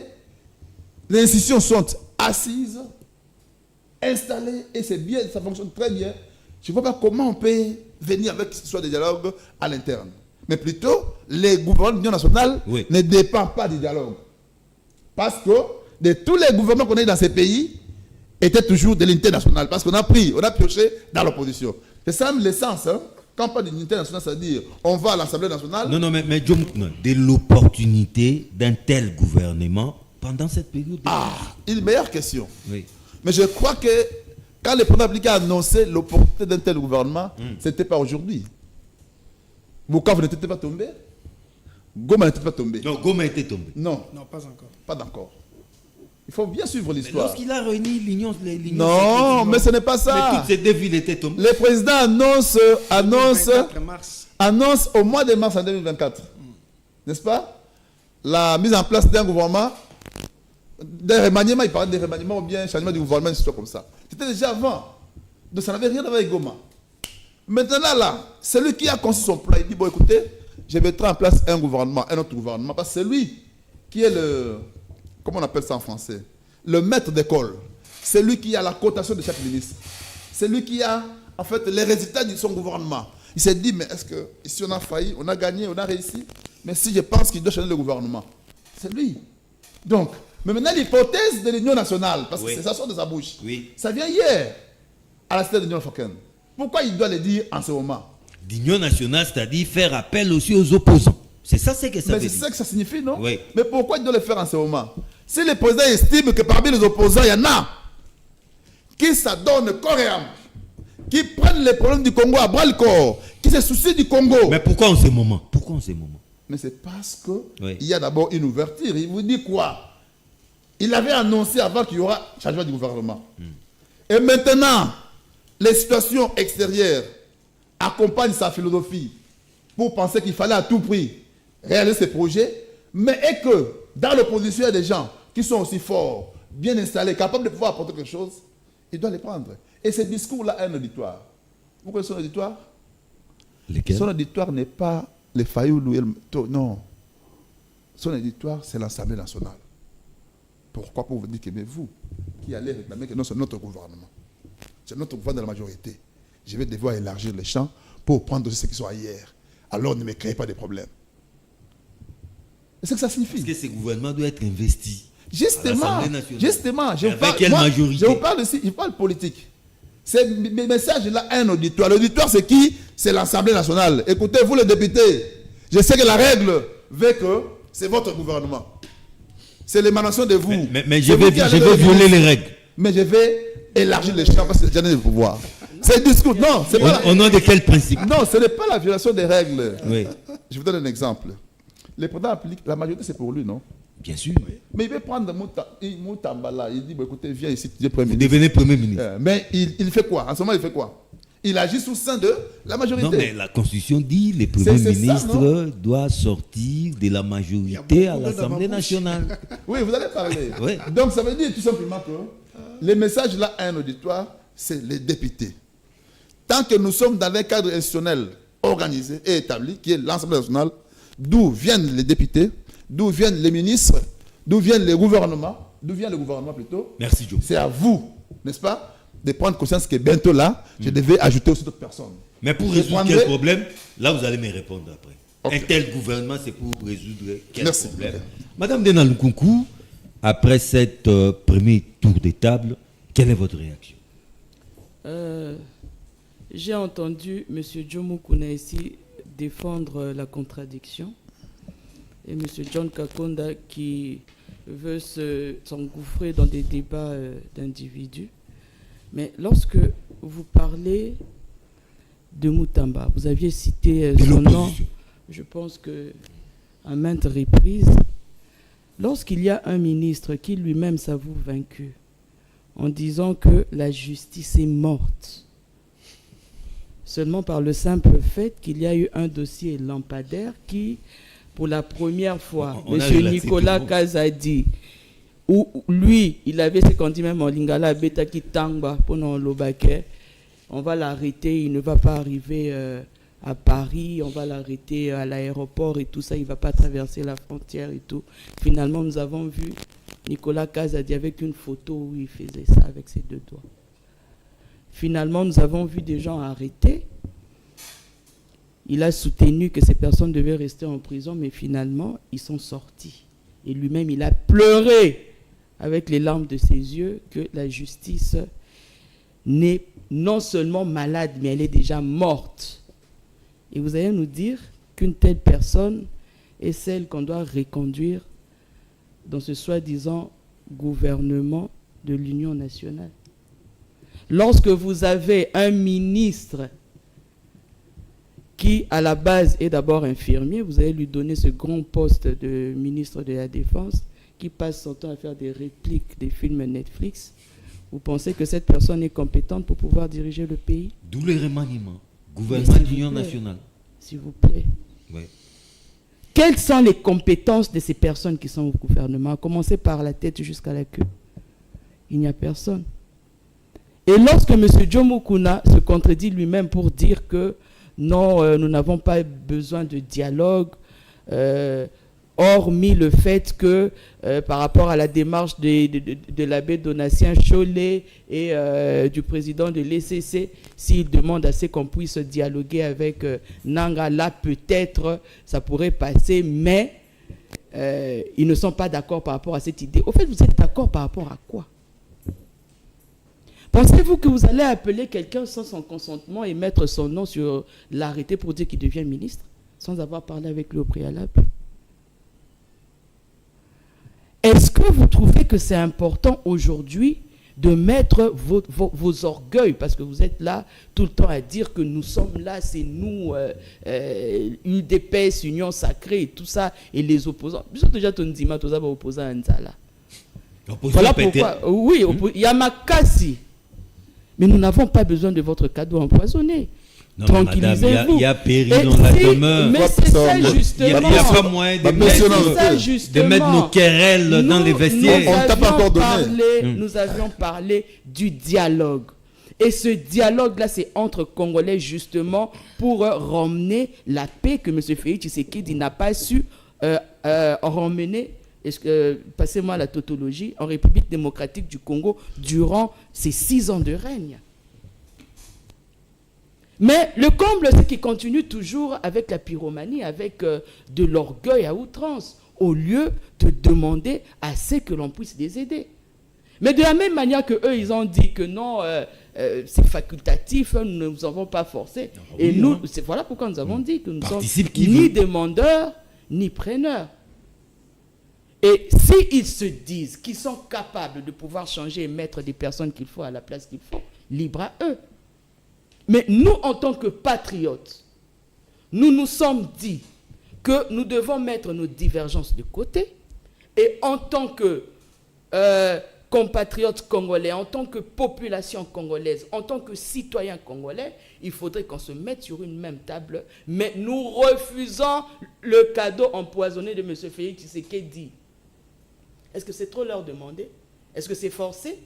les institutions sont assises, installées, et c'est bien, ça fonctionne très bien. Je ne vois pas comment on peut venir avec ce soit des dialogues à l'interne. Mais plutôt, les gouvernements de l'Union nationale ne dépendent pas du dialogue. Parce que de tous les gouvernements qu'on a dans ces pays, étaient toujours de l'unité nationale. Parce qu'on a pioché dans l'opposition. C'est ça l'essence. Hein? Quand on parle d'unité nationale, c'est-à-dire on va à l'Assemblée nationale. Non, mais de l'opportunité d'un tel gouvernement pendant cette période. Une meilleure question. Oui. Mais je crois que quand le président Blika a annoncé l'opportunité d'un tel gouvernement, ce n'était pas aujourd'hui. Bukavu n'était pas tombé. Goma n'était pas tombé. Non, Goma était tombé. Non. Non, pas encore. Pas encore. Il faut bien suivre l'histoire. Lorsqu'il a réuni l'Union. Non, mais ce n'est pas ça. Mais toutes ces deux villes étaient tombées. Le président annonce au mois de mars en 2024. N'est-ce pas? La mise en place d'un gouvernement. D'un remaniement, il parlait de remaniement ou bien changement du gouvernement, une histoire comme ça. C'était déjà avant. Donc ça n'avait rien à voir avec Goma. Maintenant là, celui qui a conçu son plan, il dit, bon écoutez, je mettrai en place un gouvernement, un autre gouvernement, parce que c'est lui qui est le, comment on appelle ça en français, le maître d'école. C'est lui qui a la cotation de chaque ministre. C'est lui qui a, en fait, les résultats de son gouvernement. Il s'est dit, mais est-ce que, ici on a failli, on a gagné, on a réussi, mais si je pense qu'il doit changer le gouvernement, c'est lui. Donc, mais maintenant l'hypothèse de l'Union nationale, parce que ça sort de sa bouche, ça vient hier à la cité de l'Union africaine. Pourquoi il doit le dire en ce moment? L'Union nationale, c'est-à-dire faire appel aussi aux opposants. C'est ça, c'est que ça veut dire. Mais c'est ça que ça signifie, non? Oui. Mais pourquoi il doit le faire en ce moment? Si le président estime que parmi les opposants, il y en a qui s'adonnent corps et âme, qui prennent les problèmes du Congo à bras le corps, qui se soucient du Congo. Mais pourquoi en ce moment? Pourquoi en ce moment? Mais c'est parce qu'il y a d'abord une ouverture. Il vous dit quoi? Il avait annoncé avant qu'il y aura changement du gouvernement. Et maintenant, les situations extérieures accompagnent sa philosophie pour penser qu'il fallait à tout prix réaliser ses projets, mais et que dans l'opposition, il y a des gens qui sont aussi forts, bien installés, capables de pouvoir apporter quelque chose, il doit les prendre. Et ce discours-là a un auditoire. Vous connaissez son auditoire? Lesquels? Son auditoire n'est pas les Fayoulou, non. Son auditoire, c'est l'Assemblée nationale. Pourquoi? Pour vous dire que mais vous, qui allez réclamer que non, c'est notre gouvernement. C'est notre gouvernement de la majorité. Je vais devoir élargir les champs pour prendre aussi ceux qui sont ailleurs. Alors ne me créez pas de problèmes. C'est ce que ça signifie. Parce que ce gouvernement doit être investi. Justement, je avec quelle majorité? Je vous parle ici, je parle politique. Ces messages-là, un auditoire. L'auditoire, c'est qui? C'est l'Assemblée nationale. Écoutez, vous les députés, je sais que la règle veut que c'est votre gouvernement. C'est l'émanation de vous. Mais je vais violer les règles. Mais je vais élargir les champs parce que j'en ai le pouvoir. C'est le discours. Non, c'est pas. Au nom de quel principe? Non, ce n'est pas la violation des règles. Oui. Je vous donne un exemple. Le président applique, la majorité c'est pour lui, non? Bien sûr. Mais il veut prendre Moutambala. Il dit, bon, écoutez, viens ici, tu es Premier Vous ministre. devenez Premier ministre. Mais il fait quoi? En ce moment, il fait quoi? Il agit sous le sein de la majorité. Non, mais la Constitution dit que le Premier ministre doit sortir de la majorité à l'Assemblée nationale. Oui, vous allez parler. Oui. Donc, ça veut dire tout simplement que les messages là à un auditoire, c'est les députés. Tant que nous sommes dans un cadre institutionnel organisé et établi, qui est l'Assemblée nationale, d'où viennent les députés, d'où viennent les ministres, d'où viennent les gouvernements, d'où vient le gouvernement plutôt. Merci, Joe. C'est à vous, n'est-ce pas, de prendre conscience que bientôt là, je devais ajouter aussi d'autres personnes. Mais pour résoudre quel problème, là vous allez me répondre après. Okay. Un tel gouvernement, c'est pour résoudre quel problème. Madame Dena Lukunku, après cette premier tour de table, quelle est votre réaction? J'ai entendu M. Jomo Kunaisi défendre la contradiction et M. John Kakonda qui veut s'engouffrer dans des débats d'individus. Mais lorsque vous parlez de Moutamba, vous aviez cité son nom, je pense qu'à maintes reprises, lorsqu'il y a un ministre qui lui-même s'avoue vaincu, en disant que la justice est morte. Seulement par le simple fait qu'il y a eu un dossier lampadaire qui, pour la première fois, M. Nicolas Kazadi, où lui, il avait ce qu'on dit même en lingala, Betaki Tangba, pendant l'Obake, on va l'arrêter, il ne va pas arriver à Paris, on va l'arrêter à l'aéroport et tout ça, il ne va pas traverser la frontière et tout. Finalement, nous avons vu Nicolas Kazadi avec une photo où il faisait ça avec ses 2 doigts. Finalement, nous avons vu des gens arrêtés. Il a soutenu que ces personnes devaient rester en prison, mais finalement, ils sont sortis. Et lui-même, il a pleuré avec les larmes de ses yeux que la justice n'est non seulement malade, mais elle est déjà morte. Et vous allez nous dire qu'une telle personne est celle qu'on doit reconduire dans ce soi-disant gouvernement de l'Union nationale. Lorsque vous avez un ministre qui, à la base, est d'abord infirmier, vous allez lui donner ce grand poste de ministre de la Défense, qui passe son temps à faire des répliques des films Netflix. Vous pensez que cette personne est compétente pour pouvoir diriger le pays? D'où le remaniement. Gouvernement de l'Union nationale. S'il vous plaît. Oui. Quelles sont les compétences de ces personnes qui sont au gouvernement, à commencer par la tête jusqu'à la queue? Il n'y a personne. Et lorsque M. Jomo Kuna se contredit lui-même pour dire que non, nous n'avons pas besoin de dialogue, hormis le fait que par rapport à la démarche de l'abbé Donatien Cholet et du président de l'ECC, s'il demande à ce qu'on puisse dialoguer avec Nanga, là peut-être ça pourrait passer, mais ils ne sont pas d'accord par rapport à cette idée. Au fait, vous êtes d'accord par rapport à quoi? Pensez-vous que vous allez appeler quelqu'un sans son consentement et mettre son nom sur l'arrêté pour dire qu'il devient ministre, sans avoir parlé avec lui au préalable? Est-ce que vous trouvez que c'est important aujourd'hui de mettre vos orgueils, parce que vous êtes là tout le temps à dire que nous sommes là, c'est nous, UDPS, Union Sacrée et tout ça, et les opposants. Déjà, Tonzima, tous les opposants à Nzala. Voilà pourquoi, oui, il y a Makassi. Mais nous n'avons pas besoin de votre cadeau empoisonné. Tranquillisez-vous. Il y a péril dans la demeure. Mais c'est ça justement. Il n'y a pas moyen de mettre nos querelles dans les vestiaires. Nous avions parlé du dialogue. Et ce dialogue-là, c'est entre Congolais justement pour ramener la paix que M. Félix Tshisekedi n'a pas su ramener. Passez-moi la tautologie, en République démocratique du Congo durant ces 6 ans de règne. Mais le comble, c'est qu'il continue toujours avec la pyromanie, avec de l'orgueil à outrance, au lieu de demander à ce que l'on puisse les aider. Mais de la même manière que eux, ils ont dit que non, c'est facultatif, nous ne nous avons pas forcé. Et nous, voilà pourquoi nous avons dit que nous ne sommes ni demandeurs, ni preneurs. Et s'ils se disent qu'ils sont capables de pouvoir changer et mettre des personnes qu'il faut à la place qu'il faut, libre à eux. Mais nous, en tant que patriotes, nous nous sommes dit que nous devons mettre nos divergences de côté et en tant que compatriotes congolais, en tant que population congolaise, en tant que citoyens congolais, il faudrait qu'on se mette sur une même table, mais nous refusons le cadeau empoisonné de M. Félix Tshisekedi. Est-ce que c'est trop leur demander? Est-ce que c'est forcé?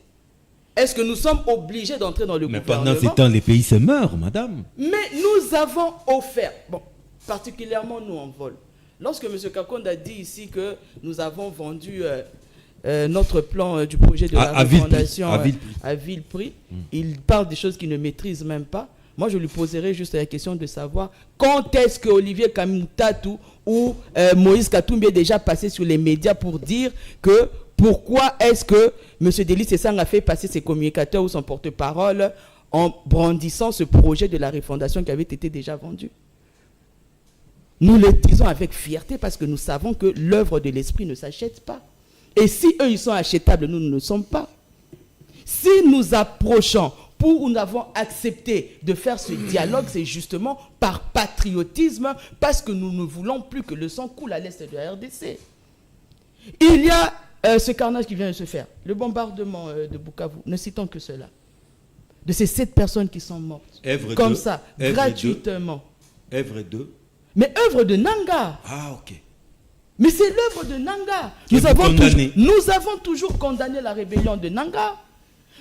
Est-ce que nous sommes obligés d'entrer dans le gouvernement? Mais pendant ces temps, les pays se meurent, madame. Mais nous avons offert, bon, particulièrement nous en vol. Lorsque M. Kakonda dit ici que nous avons vendu notre plan du projet de la refondation à vil prix, il parle des choses qu'il ne maîtrise même pas. Moi, je lui poserai juste la question de savoir quand est-ce que Olivier Kamutatou ou Moïse Katumbi est déjà passé sur les médias pour dire que pourquoi est-ce que M. Delis Sessang a fait passer ses communicateurs ou son porte-parole en brandissant ce projet de la refondation qui avait été déjà vendu. Nous le disons avec fierté parce que nous savons que l'œuvre de l'esprit ne s'achète pas. Et si eux, ils sont achetables, nous ne le sommes pas. Si nous approchons pour nous avons accepté de faire ce dialogue, c'est justement par patriotisme, parce que nous ne voulons plus que le sang coule à l'est de la RDC. Il y a ce carnage qui vient de se faire, le bombardement de Bukavu, ne citons que cela. De ces 7 personnes qui sont mortes, Èvre comme 2, ça, Èvre gratuitement. Èvre 2. Mais œuvre de Nanga. Ah, ok. Mais c'est l'œuvre de Nanga. Qui est condamné. Nous avons toujours condamné la rébellion de Nanga.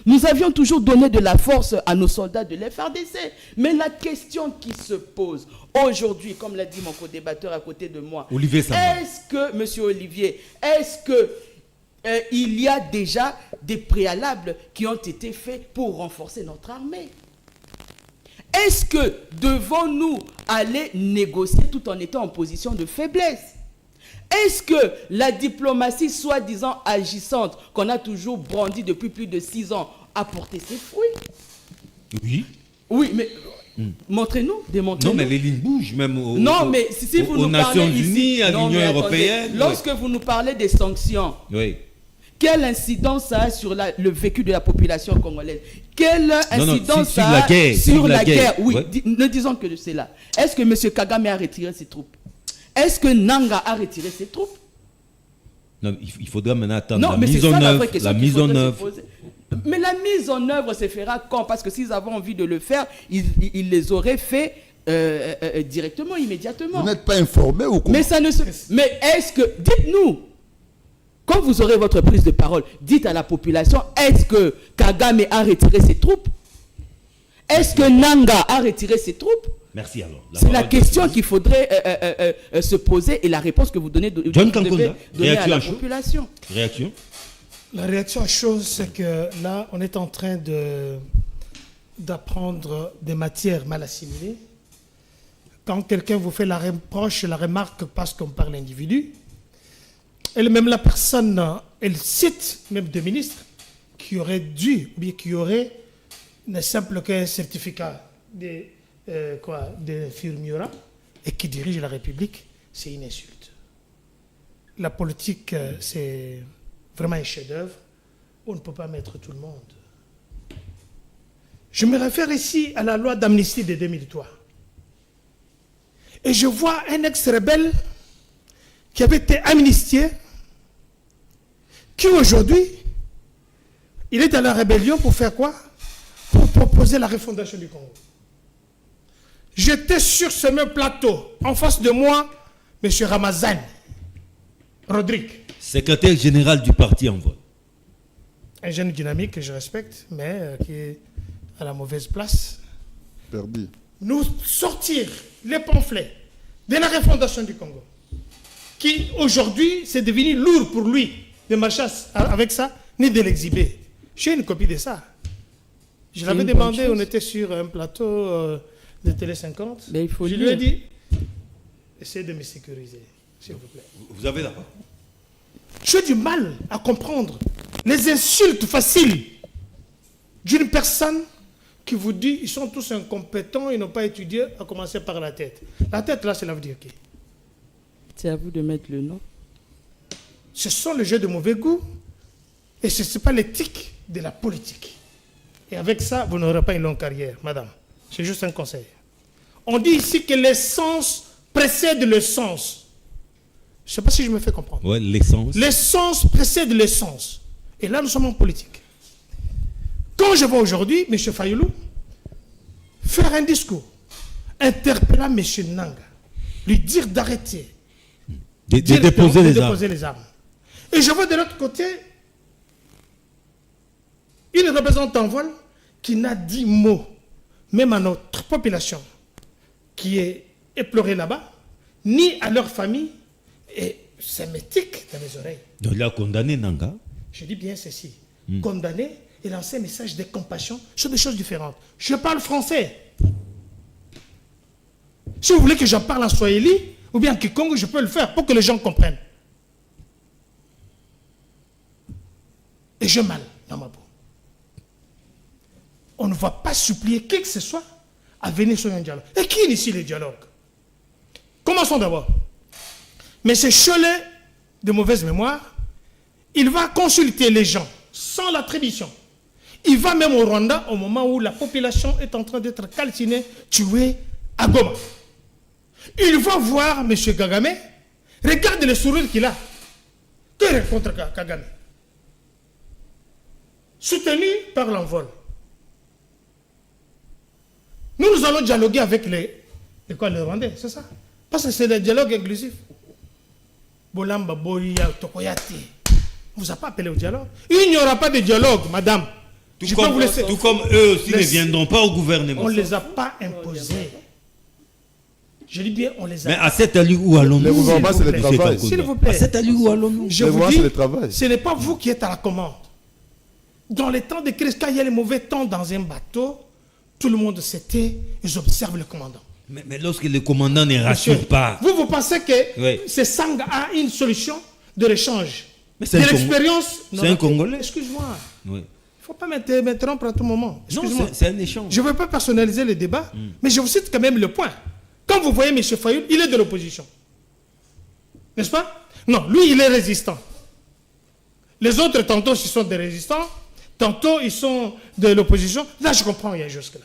Nous avions toujours donné de la force à nos soldats de l'FRDC. Mais la question qui se pose aujourd'hui, comme l'a dit mon co-débatteur à côté de moi, Olivier Samba. est-ce que, monsieur Olivier, est-ce que il y a déjà des préalables qui ont été faits pour renforcer notre armée? Est-ce que devons-nous aller négocier tout en étant en position de faiblesse? Est-ce que la diplomatie soi-disant agissante qu'on a toujours brandie depuis plus de 6 ans a porté ses fruits? Oui. Oui, mais montrez-nous, démontrez-nous. Non, mais les lignes bougent même mais si vous aux nous parlez Nations Unies, ici, à non, l'Union mais attendez, européenne. lorsque vous nous parlez des sanctions, Oui. quelle incidence ça a sur le vécu de la population congolaise? Quelle incidence sur ça la a guerre, sur la guerre? Oui, ouais. Ne disons que de cela. Est-ce que M. Kagame a retiré ses troupes? Est-ce que Nanga a retiré ses troupes? Non, il faudra maintenant attendre Non, mais c'est ça la vraie question. la qu'il mise en faudrait se œuvre. poser. Mais la mise en œuvre se fera quand? Parce que s'ils avaient envie de le faire, ils les auraient fait directement, immédiatement. Vous n'êtes pas informé ou quoi? Mais ça ne se... Mais est-ce que... Dites-nous, quand vous aurez votre prise de parole, dites à la population, est-ce que Kagame a retiré ses troupes? Est-ce que Nanga a retiré ses troupes? Merci alors. C'est la question qu'il faudrait se poser et la réponse que vous donnez John vous devez Kankonda, donner à réaction la à chaud. population. Réaction? La réaction à chose, c'est que là, on est en train d'apprendre des matières mal assimilées. Quand quelqu'un vous fait la reproche, la remarque parce qu'on parle d'individu, elle-même la personne, elle cite même deux ministres qui auraient dû, ou bien qui auraient ne simple qu'un certificat d'infirmiera et qui dirige la République, c'est une insulte. La politique, c'est vraiment un chef-d'œuvre. On ne peut pas mettre tout le monde. Je me réfère ici à la loi d'amnistie de 2003. Et je vois un ex-rebelle qui avait été amnistié, qui aujourd'hui, il est dans la rébellion pour faire quoi? Pour proposer la refondation du Congo. J'étais sur ce même plateau, en face de moi, M. Ramazan Rodrigue. Secrétaire général du parti en vol. Un jeune dynamique que je respecte, mais qui est à la mauvaise place. Perdu. Nous sortir les pamphlets de la refondation du Congo, qui aujourd'hui c'est devenu lourd pour lui de marcher avec ça, ni de l'exhiber. J'ai une copie de ça. Je l'avais demandé, on était sur un plateau de Télé 50. Mais il faut je lire. lui ai dit, essayez de me sécuriser, s'il vous plaît. Vous avez la parole. J'ai du mal à comprendre les insultes faciles d'une personne qui vous dit ils sont tous incompétents, ils n'ont pas étudié, à commencer par la tête. La tête, là, cela veut dire qui? C'est à vous de mettre le nom. Ce sont les jeux de mauvais goût et ce n'est pas l'éthique de la politique. Et avec ça, vous n'aurez pas une longue carrière, madame. C'est juste un conseil. On dit ici que l'essence précède le sens. Je ne sais pas si je me fais comprendre. Ouais, l'essence. L'essence précède l'essence. Et là, nous sommes en politique. Quand je vois aujourd'hui M. Fayoulou faire un discours, interpellant M. Nanga, lui dire d'arrêter, De dire déposer de les déposer armes. les armes. Et je vois de l'autre côté une représentante en vol qui n'a dit mot, même à notre population qui est éplorée là-bas, ni à leur famille, et ça me tique dans les oreilles. Donc il a condamné Nanga. Je dis bien ceci. Condamner et lancer un message de compassion sur des choses différentes. Je parle français. Si vous voulez que j'en parle en swahili ou bien en kikongo, je peux le faire pour que les gens comprennent. Et j'ai mal dans ma peau. On ne va pas supplier qui que ce soit à venir sur un dialogue. Et qui initie le dialogue? Commençons d'abord. Mais ce Cholet de mauvaise mémoire, il va consulter les gens sans l'attribution. Il va même au Rwanda au moment où la population est en train d'être calcinée, tuée à Goma. Il va voir M. Kagame. Regarde le sourire qu'il a. Que contre Kagame? soutenu par l'envol. Nous allons dialoguer avec les Rwandais, c'est ça? Parce que c'est le dialogue inclusif. Bolamba, Boya, Tokoyate. On ne vous a pas appelé au dialogue. Il n'y aura pas de dialogue, madame. Tout comme eux aussi ne viendront pas au gouvernement. On ne les a pas imposés. Je dis bien, on les a. Mais à cette allure, où allons-nous? Le gouvernement, c'est le travail. S'il vous plaît. À cette allure, où allons-nous? Je Le vous gouvernement, dis, c'est le travail. ce n'est pas vous qui êtes à la commande. Dans les temps de crise, quand il y a les mauvais temps dans un bateau, tout le monde se tait, ils observent le commandant. Mais lorsque le commandant ne rassure pas... Vous pensez que Oui. ce Sang a une solution de rechange? Mais c'est de un l'expérience? C'est un Congolais. Excuse-moi. Oui. Il ne faut pas m'interrompre à tout moment. Non, Excuse-moi. c'est un échange. Je ne veux pas personnaliser le débat, mais je vous cite quand même le point. Quand vous voyez M. Fayoul, il est de l'opposition. N'est-ce pas? Non, lui, il est résistant. Les autres, tantôt, ils sont des résistants, tantôt, ils sont de l'opposition. Là, je comprends, il y a jusque-là.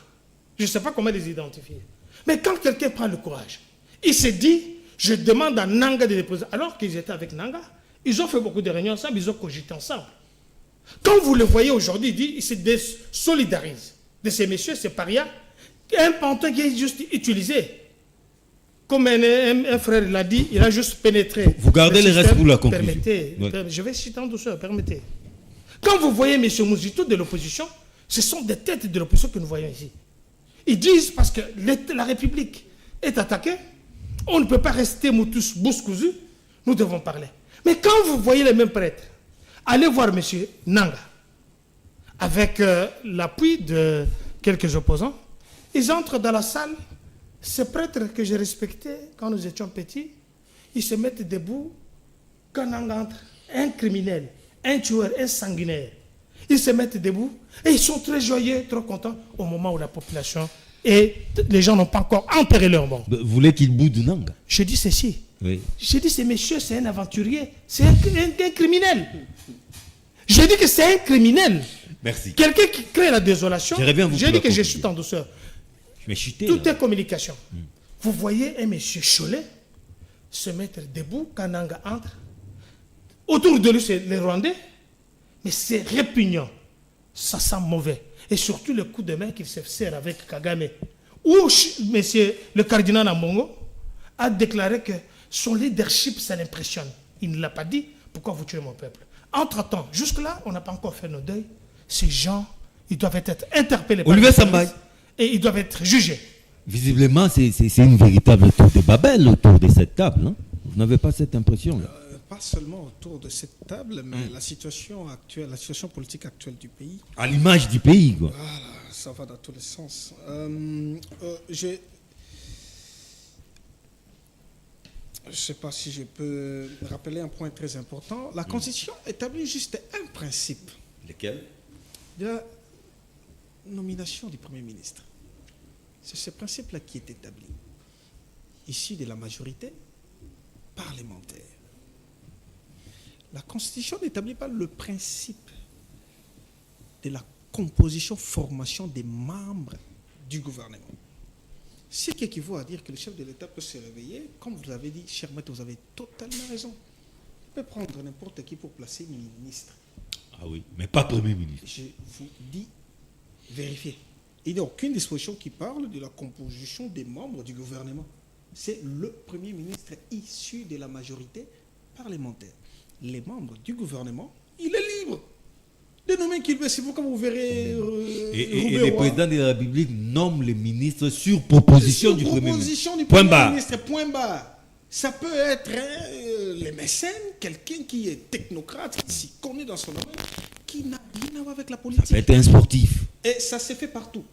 Je ne sais pas comment les identifier. Mais quand quelqu'un prend le courage, il se dit, je demande à Nanga de déposer. Alors qu'ils étaient avec Nanga, ils ont fait beaucoup de réunions ensemble, ils ont cogité ensemble. Quand vous le voyez aujourd'hui, il dit, il se désolidarise de ces messieurs, ces parias, un pantin qui est juste utilisé. Comme un frère l'a dit, il a juste pénétré. Vous gardez le reste pour la conclusion. Permettez, Oui. je vais citer en douceur, permettez. Quand vous voyez M. Mouzito de l'opposition, ce sont des têtes de l'opposition que nous voyons ici. Ils disent parce que la République est attaquée, on ne peut pas rester tous bouche cousue, nous devons parler. Mais quand vous voyez les mêmes prêtres, allez voir M. Nanga, avec l'appui de quelques opposants, ils entrent dans la salle. Ces prêtres que j'ai respectés quand nous étions petits, ils se mettent debout quand Nanga entre. Un criminel, un tueur, un sanguinaire. Ils se mettent debout et ils sont très joyeux, trop contents au moment où la population et les gens n'ont pas encore enterré leur mort. Vous voulez qu'il boude Nanga? Je dis ceci. Oui. Je dis, ce monsieur, c'est un aventurier, c'est un criminel. Je dis que c'est un criminel. Merci. Quelqu'un qui crée la désolation. J'aimerais bien vous Je dis que je conclure. suis en douceur. Je vais chuter. Tout là. est communication. Vous voyez un monsieur Cholet se mettre debout quand Nanga entre. Autour de lui, c'est les Rwandais. Mais c'est répugnant. Ça sent mauvais. Et surtout le coup de main qu'il se sert avec Kagame. Où monsieur le cardinal Ambongo a déclaré que son leadership, ça l'impressionne. Il ne l'a pas dit. Pourquoi vous tuez mon peuple? Entre-temps, jusque-là, on n'a pas encore fait nos deuils. Ces gens, ils doivent être interpellés. par Olivier la police Sambay. Et ils doivent être jugés. Visiblement, c'est une véritable tour de Babel autour de cette table. Hein? Vous n'avez pas cette impression-là? Pas seulement autour de cette table, mais la situation actuelle, la situation politique actuelle du pays. À l'image du pays, quoi. Voilà, ça va dans tous les sens. Je ne sais pas si je peux rappeler un point très important. La Constitution établit juste un principe Lequel? de la nomination du Premier ministre. C'est ce principe-là qui est établi, issu de la majorité parlementaire. La Constitution n'établit pas le principe de la composition, formation des membres du gouvernement. Ce qui équivaut à dire que le chef de l'État peut se réveiller, comme vous avez dit, cher maître, vous avez totalement raison. Il peut prendre n'importe qui pour placer ministre. Ah oui, mais pas Premier ministre. Je vous dis, vérifiez. Il n'y a aucune disposition qui parle de la composition des membres du gouvernement. C'est le Premier ministre issu de la majorité parlementaire. Les membres du gouvernement, il est libre de nommer qui il veut. C'est pourquoi vous verrez... Et le président de la République nomme les ministres sur proposition du Premier ministre. Point barre. Point barre. Ça peut être les mécènes, quelqu'un qui est technocrate, qui s'y connaît dans son domaine, qui n'a rien à voir avec la politique. Ça peut être un sportif. Et ça s'est fait partout.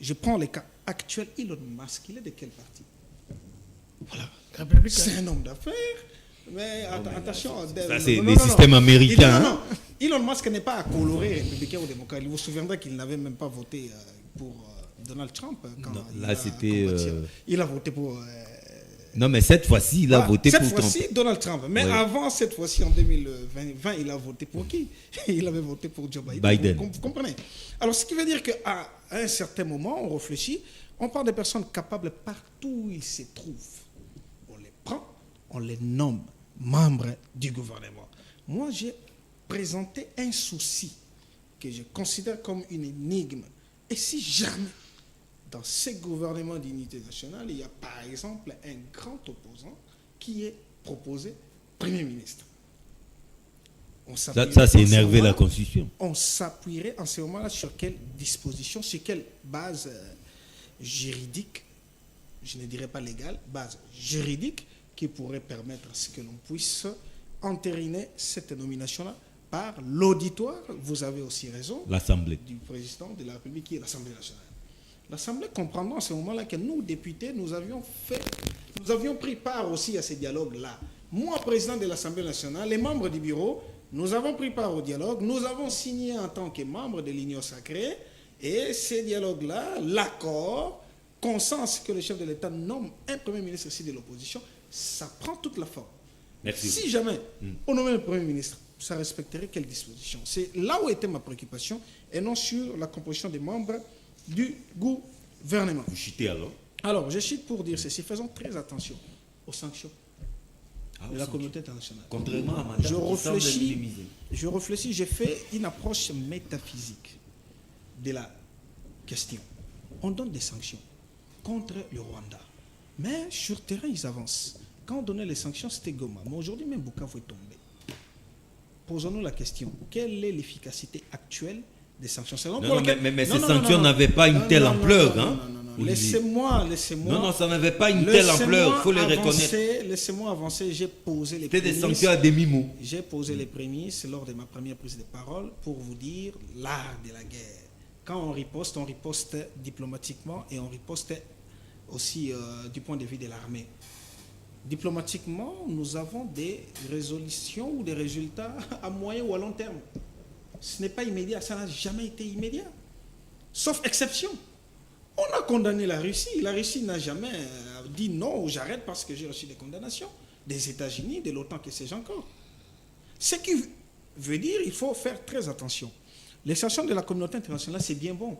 Je prends les cas actuels. Elon Musk, il est de quel parti? Voilà. C'est un homme d'affaires. Mais attention. Ça, c'est les systèmes américains. Non. Elon Musk n'est pas à colorer républicain ou démocrate. Il vous souviendra qu'il n'avait même pas voté pour Donald Trump. Quand Non, là, c'était... Il a voté pour... Non, mais cette fois-ci, il a voté pour Trump. Cette fois-ci, Donald Trump. Mais avant cette fois-ci, en 2020, il a voté pour qui? Il avait voté pour Joe Biden. Vous comprenez? Alors, ce qui veut dire qu'à un certain moment, on réfléchit, on parle de personnes capables partout où ils se trouvent. On les prend, on les nomme membres du gouvernement. Moi, j'ai présenté un souci que je considère comme une énigme. Et si jamais, dans ces gouvernements d'unité nationale, il y a par exemple un grand opposant qui est proposé Premier ministre. Ça c'est énerver la Constitution. On s'appuierait en ce moment-là sur quelle disposition, sur quelle base juridique, je ne dirais pas légale, base juridique qui pourrait permettre à ce que l'on puisse entériner cette nomination-là par l'auditoire, vous avez aussi raison, l'Assemblée du président de la République qui est l'Assemblée nationale. L'Assemblée comprendra en ce moment-là que nous, députés, nous avions pris part aussi à ces dialogues-là. Moi, président de l'Assemblée nationale, les membres du bureau, nous avons pris part au dialogue, nous avons signé en tant que membres de l'Union sacrée, et ces dialogues-là, l'accord, conscience que le chef de l'État nomme un Premier ministre ici de l'opposition, ça prend toute la forme. Merci. Si jamais on nommait un Premier ministre, ça respecterait quelles dispositions? C'est là où était ma préoccupation, et non sur la composition des membres du gouvernement. Vous chitez alors? Alors, je chite pour dire ceci, faisons très attention aux sanctions de la communauté internationale. Contrairement à madame, je réfléchis, j'ai fait une approche métaphysique de la question. On donne des sanctions contre le Rwanda, mais sur terrain, ils avancent. Quand on donnait les sanctions, c'était Goma. Mais aujourd'hui, même Bukavu est tombé. Posons-nous la question, quelle est l'efficacité actuelle des sanctions? Mais ces sanctions n'avaient pas une telle ampleur. Laissez-moi. Non, ça n'avait pas une telle ampleur, il faut le reconnaître. Laissez-moi avancer, j'ai posé les prémices. C'était des sanctions à demi-mot. J'ai posé les prémices lors de ma première prise de parole pour vous dire l'art de la guerre. Quand on riposte diplomatiquement et on riposte aussi du point de vue de l'armée. Diplomatiquement, nous avons des résolutions ou des résultats à moyen ou à long terme. Ce n'est pas immédiat, ça n'a jamais été immédiat. Sauf exception. On a condamné la Russie. La Russie n'a jamais dit non, j'arrête parce que j'ai reçu des condamnations des États-Unis, de l'OTAN, que sais-je encore. Ce qui veut dire qu'il faut faire très attention. Les sanctions de la communauté internationale, c'est bien bon,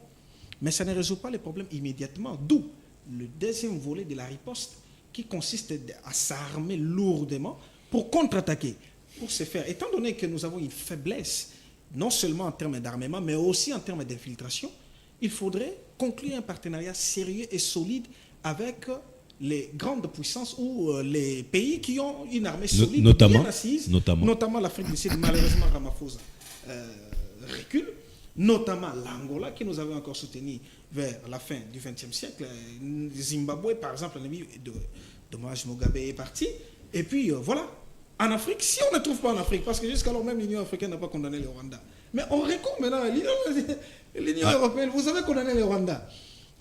mais ça ne résout pas les problèmes immédiatement. D'où le deuxième volet de la riposte qui consiste à s'armer lourdement pour contre-attaquer. Pour ce faire, étant donné que nous avons une faiblesse, non seulement en termes d'armement, mais aussi en termes d'infiltration, il faudrait conclure un partenariat sérieux et solide avec les grandes puissances ou les pays qui ont une armée solide, bien assise, notamment l'Afrique du Sud. Malheureusement, Ramaphosa recule, notamment l'Angola, qui nous avait encore soutenu vers la fin du XXe siècle. Zimbabwe, par exemple, l'ennemi de Thomas Mugabe est parti. Et puis, voilà. En Afrique, si on ne trouve pas en Afrique, parce que jusqu'alors même l'Union africaine n'a pas condamné le Rwanda, mais on recourt maintenant à l'Union européenne, vous avez condamné le Rwanda.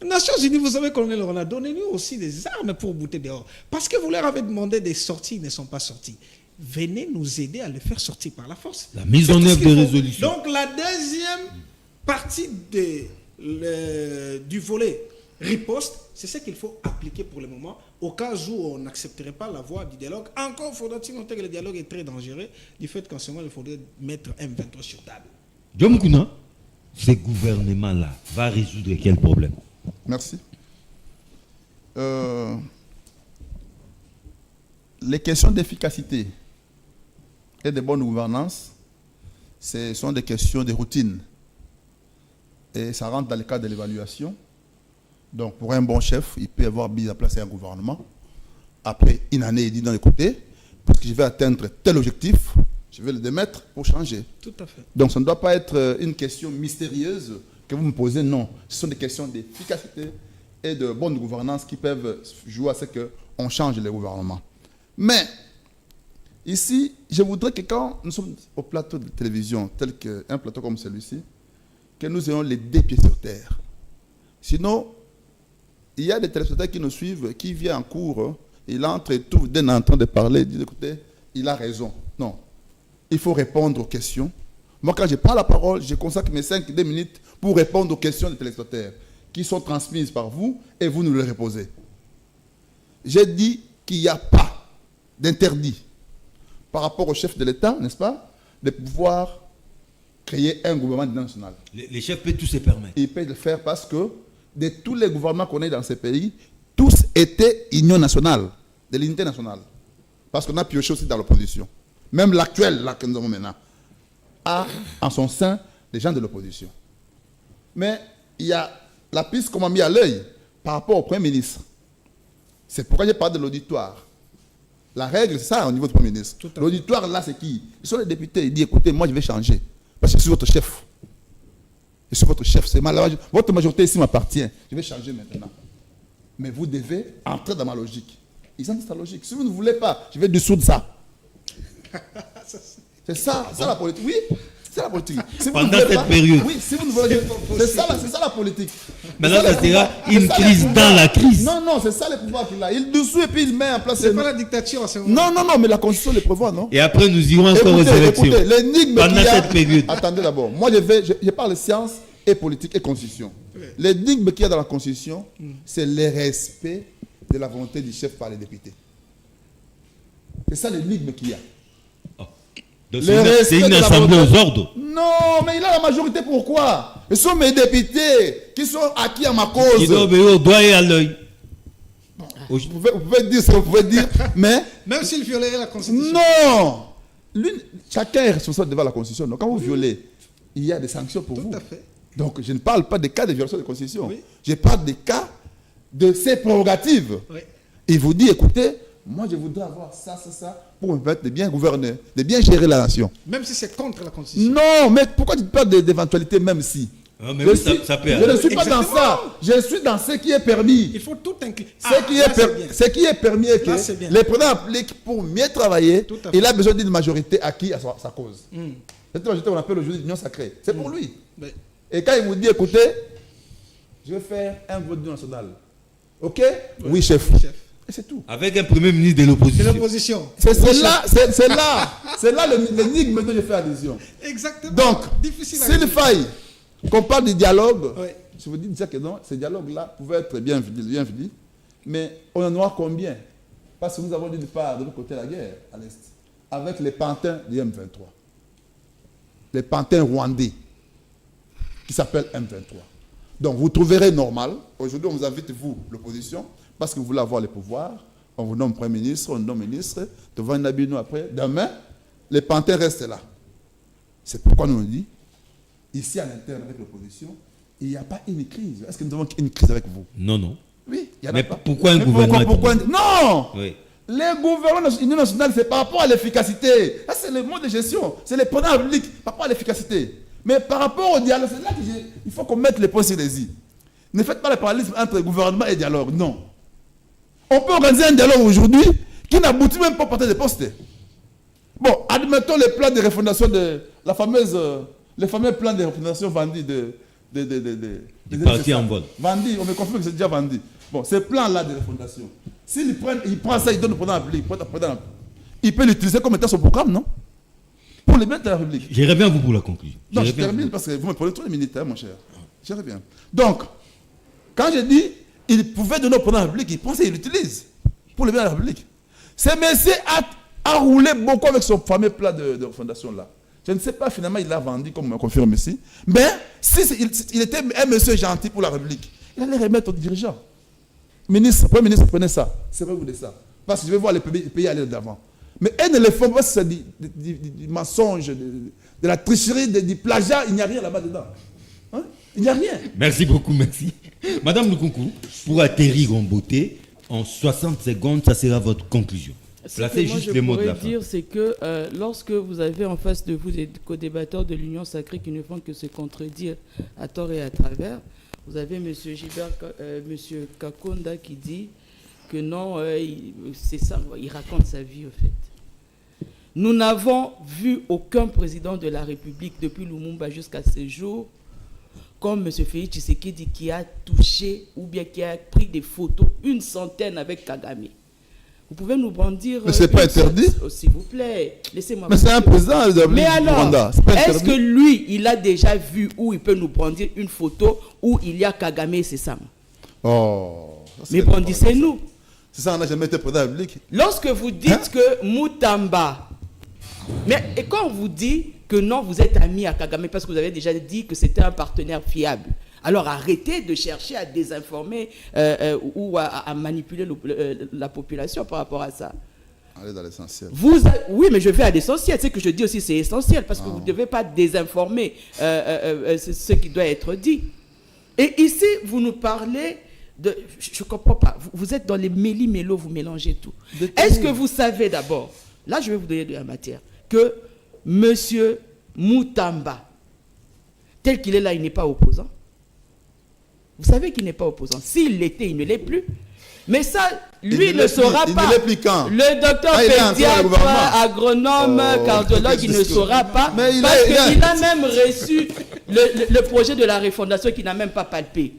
Les Nations Unies, vous avez condamné le Rwanda. Donnez-nous aussi des armes pour bouter dehors. Parce que vous leur avez demandé des sorties, ils ne sont pas sortis. Venez nous aider à les faire sortir par la force. La mise en œuvre des résolutions. Donc la deuxième partie du volet riposte, c'est ce qu'il faut appliquer pour le moment, au cas où on n'accepterait pas la voie du dialogue. Encore faudra-t-il noter que le dialogue est très dangereux, du fait qu'en ce moment, il faudrait mettre M23 sur table. John Mukuna, ce gouvernement-là va résoudre quel problème? Merci. Les questions d'efficacité et de bonne gouvernance, ce sont des questions de routine. Et ça rentre dans le cadre de l'évaluation. Donc, pour un bon chef, il peut avoir mis à placer un gouvernement. Après une année, il dit, non, écoutez, parce que je vais atteindre tel objectif, je vais le démettre pour changer. Tout à fait. Donc, ça ne doit pas être une question mystérieuse que vous me posez, non. Ce sont des questions d'efficacité et de bonne gouvernance qui peuvent jouer à ce qu'on change le gouvernement. Mais, ici, je voudrais que quand nous sommes au plateau de télévision, tel qu'un plateau comme celui-ci, que nous ayons les deux pieds sur terre. Sinon, il y a des téléspectateurs qui nous suivent, qui viennent en cours, il entre et tout, dès en train de parler, il dit, écoutez, il a raison. Non. Il faut répondre aux questions. Moi, quand je prends la parole, je consacre mes 5-10 minutes pour répondre aux questions des téléspectateurs qui sont transmises par vous et vous nous les reposez. J'ai dit qu'il n'y a pas d'interdit par rapport au chef de l'État, n'est-ce pas, de pouvoir créer un gouvernement national. Les chefs peuvent tout se permettre. Ils peuvent le faire parce que de tous les gouvernements qu'on a dans ces pays, tous étaient union nationale, de l'unité nationale. Parce qu'on a pioché aussi dans l'opposition. Même l'actuel, là, que nous avons maintenant, a en son sein les gens de l'opposition. Mais il y a la piste qu'on m'a mis à l'œil par rapport au Premier ministre. C'est pourquoi j'ai parlé de l'auditoire. La règle, c'est ça au niveau du Premier ministre. L'auditoire, là, c'est qui? Ils sont les députés. Ils disent, écoutez, moi, je vais changer. Parce que je suis votre chef. Je suis votre chef. Votre majorité ici m'appartient. Je vais changer maintenant. Mais vous devez entrer dans ma logique. Ils ont dit sa logique. Si vous ne voulez pas, je vais dissoudre ça. C'est ça la politique. Oui, c'est la politique. Si pendant cette période. Oui, si vous ne voulez pas, c'est ça la politique. Maintenant, ça sera une crise dans la crise. Non, c'est ça le pouvoir qu'il a. Il dissout et puis il met en place. C'est pas la dictature, c'est vrai. Non, mais la Constitution le prévoit, non? Et après, nous irons encore aux élections. Écoutez, l'énigme pendant qu'il y a, cette période. Attendez d'abord. Moi, je parle science et politique et constitution. L'énigme qu'il y a dans la Constitution, c'est le respect de la volonté du chef par les députés. C'est ça l'énigme qu'il y a. Donc c'est une assemblée aux ordres. Non, mais il a la majorité, pourquoi? Ce sont mes députés qui sont acquis à ma cause. Qui doivent obéir au doigt et à l'œil. Vous pouvez dire ce que vous pouvez dire, mais... Même s'il violerait la Constitution. Non, chacun est responsable devant la Constitution. Donc quand vous violez, il y a des sanctions pour vous. Tout à fait. Donc je ne parle pas des cas de violation de la Constitution. Oui. Je parle des cas de ses prérogatives. Oui. Il vous dit, écoutez, moi je voudrais avoir ça, pour me permettre de bien gouverner, de bien gérer la nation. Même si c'est contre la Constitution. Non, mais pourquoi tu parles d'éventualité même si Mais je oui, suis- ça peut je ne suis pas Exactement. dans ça. Je suis dans ce qui est permis. Il faut tout inclure. Ce qui est permis est Là, c'est que bien. les présidents appliquent pour mieux travailler. Tout à fait. Il a besoin d'une majorité acquis à sa cause. Cette majorité, on appelle aujourd'hui l'union sacrée. C'est pour lui. Oui. Et quand il vous dit, écoutez, je vais faire un vote d'union nationale. OK? Oui, chef. Et c'est tout. Avec un premier ministre de C'est l'opposition. l'opposition. C'est là l'énigme dont je fais allusion. Exactement. Donc, difficile à s'il résoudre. faille qu'on parle du dialogue, Ouais. je vous dis déjà que non, ce dialogue-là pouvait être bienvenu, mais on en aura combien? Parce que nous avons d'une part, de l'autre côté, la guerre, à l'Est, avec les pantins du M23. Les pantins rwandais, qui s'appellent M23. Donc, vous trouverez normal, aujourd'hui, on vous invite, vous, l'opposition, parce que vous voulez avoir le pouvoir, on vous nomme Premier ministre, on vous nomme ministre, devant un abino après, demain, les pantins restent là. C'est pourquoi nous on dit, ici à l'interne avec l'opposition, il n'y a pas une crise. Est-ce que nous avons une crise avec vous? Non. Oui, il y en a Mais pas. pourquoi un Mais gouvernement Non. Oui. Les gouvernements union nationale, c'est par rapport à l'efficacité. Ça, c'est le mode de gestion. C'est les présidents publics par rapport à l'efficacité. Mais par rapport au dialogue, c'est là qu'il faut qu'on mette les points sur les i. Ne faites pas le parallélisme entre gouvernement et dialogue. Non. On peut organiser un dialogue aujourd'hui qui n'aboutit même pas à partir des postes. Bon, admettons les plans de refondation de la fameuse, les fameux plans de refondation vendus Du parti en vol. Vendu, on me confirme que c'est déjà vendu. Bon, ces plans-là de refondation, s'il prend ça, il donne au président de la République, il peut l'utiliser comme étant son programme, non? Pour le bien de la République. Je reviens à vous pour la conclusion. Non, je termine parce que vous me prenez tous les minutes, hein, mon cher. Je reviens. Donc, quand je dis, il pouvait donner au président de la République, il pense et il l'utilise pour le bien de la République. Ce monsieur a roulé beaucoup avec son fameux plan de refondation-là. Je ne sais pas, finalement, il l'a vendu, comme on me confirme ici. Mais si il était un monsieur gentil pour la République, il allait remettre aux dirigeants. Premier ministre, prenez ça. C'est vrai vous de ça. Parce que je vais voir les pays aller d'avant. Mais elles ne le font pas, c'est du mensonge, de la tricherie, du plagiat. Il n'y a rien là-bas dedans. Hein? Il n'y a rien. Merci beaucoup, merci. Madame Lukunku, pour atterrir en beauté, en 60 secondes, ça sera votre conclusion. Placez juste les mots de la fin. Ce que je pourrais dire, c'est que lorsque vous avez en face de vous des co-débatteurs de l'Union sacrée qui ne font que se contredire à tort et à travers, vous avez M. Gilbert, M. Kakonda qui dit que non, c'est ça, il raconte sa vie au fait. Nous n'avons vu aucun président de la République depuis Lumumba jusqu'à ce jour, comme M. Félix Tshisekedi, qui a touché ou bien qui a pris des photos, 100 avec Kagame. Vous pouvez nous brandir... Mais c'est pas interdit. S'il vous plaît, laissez-moi... Mais c'est un président de Mais alors, Rwanda. est-ce que lui, il a déjà vu où il peut nous brandir une photo où il y a Kagame et ses Sam? Oh. Mais brandissez-nous. C'est ça, on n'a jamais été président de la République. Lorsque vous dites que Moutamba... Mais et quand on vous dit que non, vous êtes ami à Kagame parce que vous avez déjà dit que c'était un partenaire fiable, alors arrêtez de chercher à désinformer ou à manipuler la population par rapport à ça. Allez dans l'essentiel. Oui, mais je vais à l'essentiel. Ce que je dis aussi, c'est essentiel parce que vous ne devez pas désinformer ce qui doit être dit. Et ici, vous nous parlez de... Je ne comprends pas. Vous êtes dans les méli-mélos, vous mélangez tout. Est-ce que vous savez d'abord, là je vais vous donner de la matière, que M. Moutamba, tel qu'il est là, il n'est pas opposant? Vous savez qu'il n'est pas opposant. S'il l'était, il ne l'est plus. Mais ça, lui ne saura pas. Le docteur pédiatre, agronome, cardiologue, il ne saura pas. Parce qu'il a même reçu le projet de la refondation qu'il n'a même pas palpé.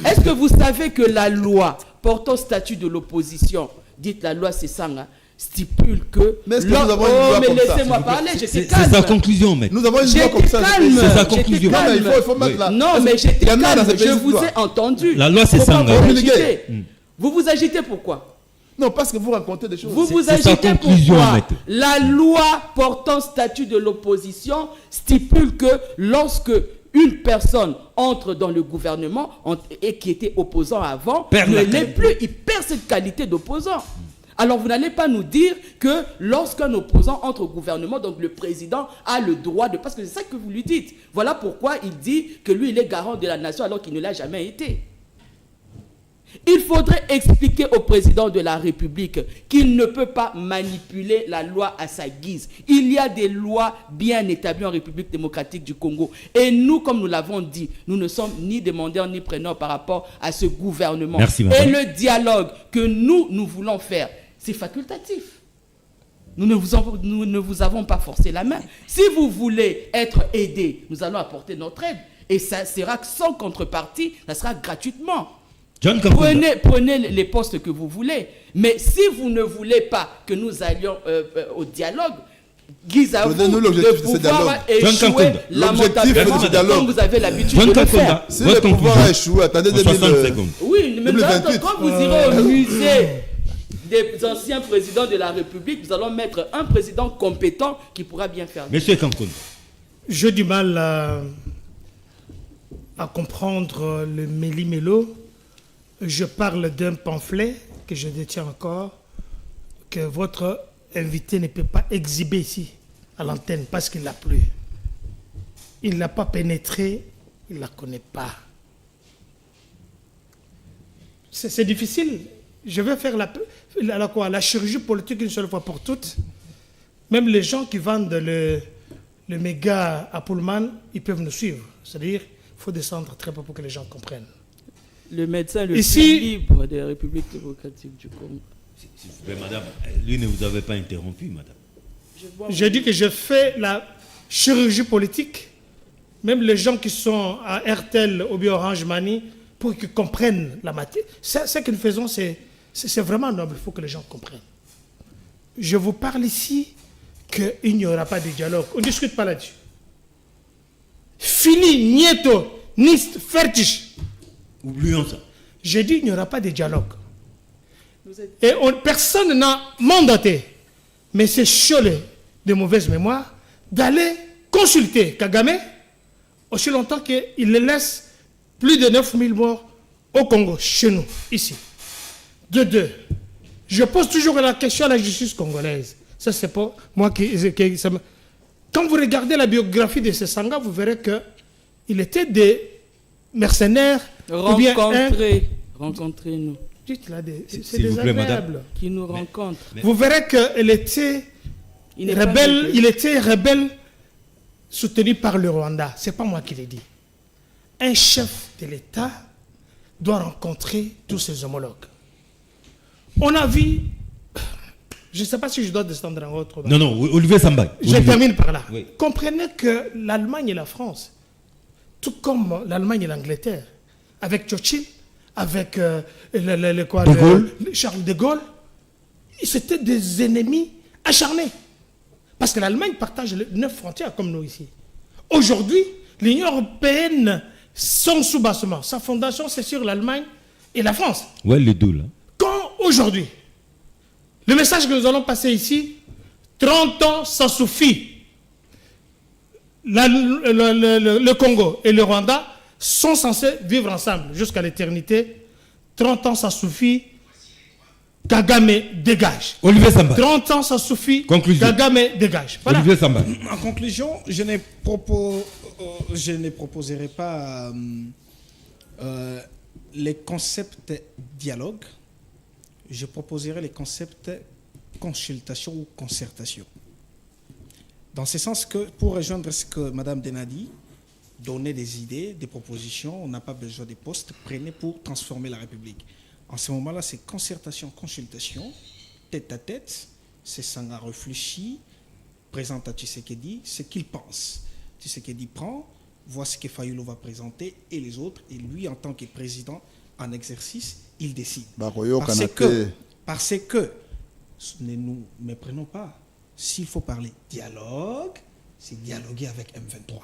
Est-ce que vous savez que la loi portant statut de l'opposition, dites la loi Sessanga, stipule que... Mais est-ce que nous avons une loi comme ça? Laissez-moi parler, j'étais calme. C'est sa conclusion, mec. Nous avons une loi comme ça. C'est sa conclusion. Non, mais il faut mettre là. Non, mais j'étais calme, je vous ai entendu. La loi, c'est ça. Vous vous agitez pourquoi? Non, parce que vous racontez des choses. Vous vous agitez pourquoi? La loi portant statut de l'opposition stipule que lorsque une personne entre dans le gouvernement et qui était opposant avant, ne l'est plus, il perd cette qualité d'opposant. Alors vous n'allez pas nous dire que lorsqu'un opposant entre au gouvernement, donc le président a le droit de... Parce que c'est ça que vous lui dites. Voilà pourquoi il dit que lui, il est garant de la nation alors qu'il ne l'a jamais été. Il faudrait expliquer au président de la République qu'il ne peut pas manipuler la loi à sa guise. Il y a des lois bien établies en République démocratique du Congo. Et nous, comme nous l'avons dit, nous ne sommes ni demandeurs ni preneurs par rapport à ce gouvernement. Merci, et le dialogue que nous voulons faire, c'est facultatif. Nous ne vous avons pas forcé la main. Si vous voulez être aidé, nous allons apporter notre aide. Et ça sera sans contrepartie, ça sera gratuitement. Prenez les postes que vous voulez. Mais si vous ne voulez pas que nous allions au dialogue, guise à vous de pouvoir échouer lamentablement comme vous avez l'habitude de le faire. Si le pouvoir a échoué, attendez 60 secondes. Oui, mais quand vous irez au musée des anciens présidents de la République, nous allons mettre un président compétent qui pourra bien faire. Monsieur Kankoun. J'ai du mal à comprendre le méli-mélo. Je parle d'un pamphlet que je détiens encore, que votre invité ne peut pas exhiber ici, à l'antenne, parce qu'il l'a plu. Il ne l'a pas pénétré, il ne la connaît pas. C'est difficile. Je vais faire la chirurgie politique une seule fois pour toutes. Même les gens qui vendent le méga à Pullman, ils peuvent nous suivre. C'est-à-dire, il faut descendre très peu pour que les gens comprennent. Le médecin le plus libre de la République démocratique du Congo. S'il vous plaît, madame, lui ne vous avait pas interrompu, madame. J'ai dit que je fais la chirurgie politique. Même les gens qui sont à RTL ou bien Orange Money, pour qu'ils comprennent la matière. Ce que nous faisons, c'est vraiment noble. Il faut que les gens comprennent. Je vous parle ici qu'il n'y aura pas de dialogue. On ne discute pas là-dessus. Fini, nieto, nist, fertig. Oublions ça. J'ai dit qu'il n'y aura pas de dialogue. Et personne n'a mandaté M. Cholet, de mauvaise mémoire, d'aller consulter Kagame aussi longtemps qu'il le laisse plus de 9000 morts au Congo, chez nous, ici. De deux, je pose toujours la question à la justice congolaise. Ça, c'est pas moi qui... Quand vous regardez la biographie de Sessanga, vous verrez qu'il était des mercenaires. Rencontrez-nous. C'est désagréable. Qui nous rencontre. Vous verrez qu'il était rebelle. Il était rebelle soutenu par le Rwanda. Ce n'est pas moi qui l'ai dit. Un chef de l'État doit rencontrer tous ses homologues. On a vu... Je ne sais pas si je dois descendre en autre... Non, Olivier Samba. Je termine par là. Oui. Comprenez que l'Allemagne et la France, tout comme l'Allemagne et l'Angleterre, avec Churchill, avec Charles de Gaulle, c'était des ennemis acharnés. Parce que l'Allemagne partage 9 frontières comme nous ici. Aujourd'hui, l'Union européenne, son soubassement, sa fondation, c'est sur l'Allemagne et la France. Ouais, les deux là. Quand aujourd'hui, le message que nous allons passer ici, 30 ans, ça suffit. Le Congo et le Rwanda sont censés vivre ensemble jusqu'à l'éternité. 30 ans, ça suffit. Kagame dégage. Olivier Samba. 30 ans, ça suffit. Conclusion. Kagame dégage. Voilà. Olivier Samba. En conclusion, je ne proposerai pas les concepts dialogue. Je proposerai les concepts consultation ou concertation. Dans ce sens que, pour rejoindre ce que Mme Dena dit, donner des idées, des propositions, on n'a pas besoin des postes, prenez pour transformer la République. En ce moment-là, c'est concertation, consultation, tête à tête, c'est Sanga réfléchit, présente à Tshisekedi ce qu'il pense. Tshisekedi prend, voit ce que Fayulu va présenter et les autres, et lui, en tant que président en exercice, il décide. Parce que ne nous méprenons pas. S'il faut parler dialogue, c'est dialoguer avec M23.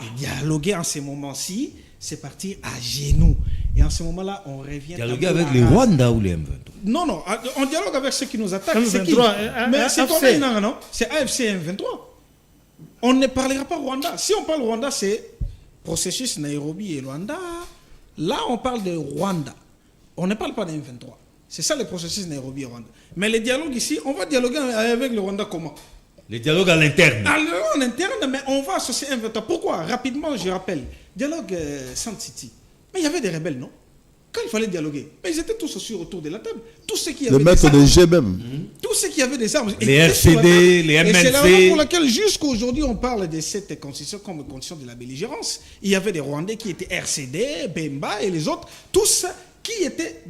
Et dialoguer en ce moment-ci, c'est partir à genoux. Et en ce moment-là, on revient... Dialoguer avec les Rwandais ou les M23? Non, on dialogue avec ceux qui nous attaquent. M23, c'est qui? Mais c'est AFC. toi, non? C'est AFC M23. On ne parlera pas Rwanda. Si on parle Rwanda, c'est processus Nairobi et Rwanda. Là, on parle de Rwanda. On ne parle pas de M23. C'est ça le processus Nairobi et Rwanda. Mais les dialogues ici, on va dialoguer avec le Rwanda comment? Les dialogues à l'interne. En interne, mais on va associer M23. Pourquoi? Rapidement, je rappelle. Dialogue Sand City. Mais il y avait des rebelles, non? Quand il fallait dialoguer, mais ils étaient tous aussi autour de la table. Tous ceux qui avaient Le maître de G même. tous ceux qui avaient des armes. Les RCD, les MLC. Et c'est la raison pour laquelle jusqu'aujourd'hui on parle de cette constitution comme condition de la belligérance. Il y avait des Rwandais qui étaient RCD, Bemba et les autres, tous qui étaient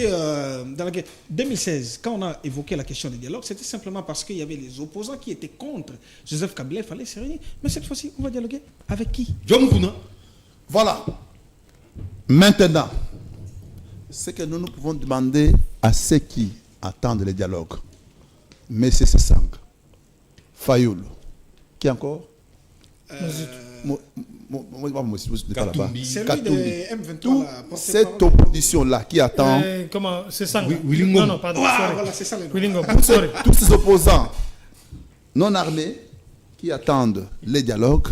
dans la guerre. 2016, quand on a évoqué la question des dialogues, c'était simplement parce qu'il y avait les opposants qui étaient contre Joseph Kabila. Il fallait se réunir. Mais cette fois-ci, on va dialoguer avec qui? John Mukuna. Voilà. Maintenant, ce que nous pouvons demander à ceux qui attendent les dialogues, M. Sesang, Fayulu, qui encore Katumbi. C'est lui Katumbi. de M23. Toute là, cette opposition-là qui attend, Comment c'est ça? Willingom. Non, pardon. voilà, c'est ça le nom. Willingom. Sorry. tous ces opposants non armés qui attendent les dialogues,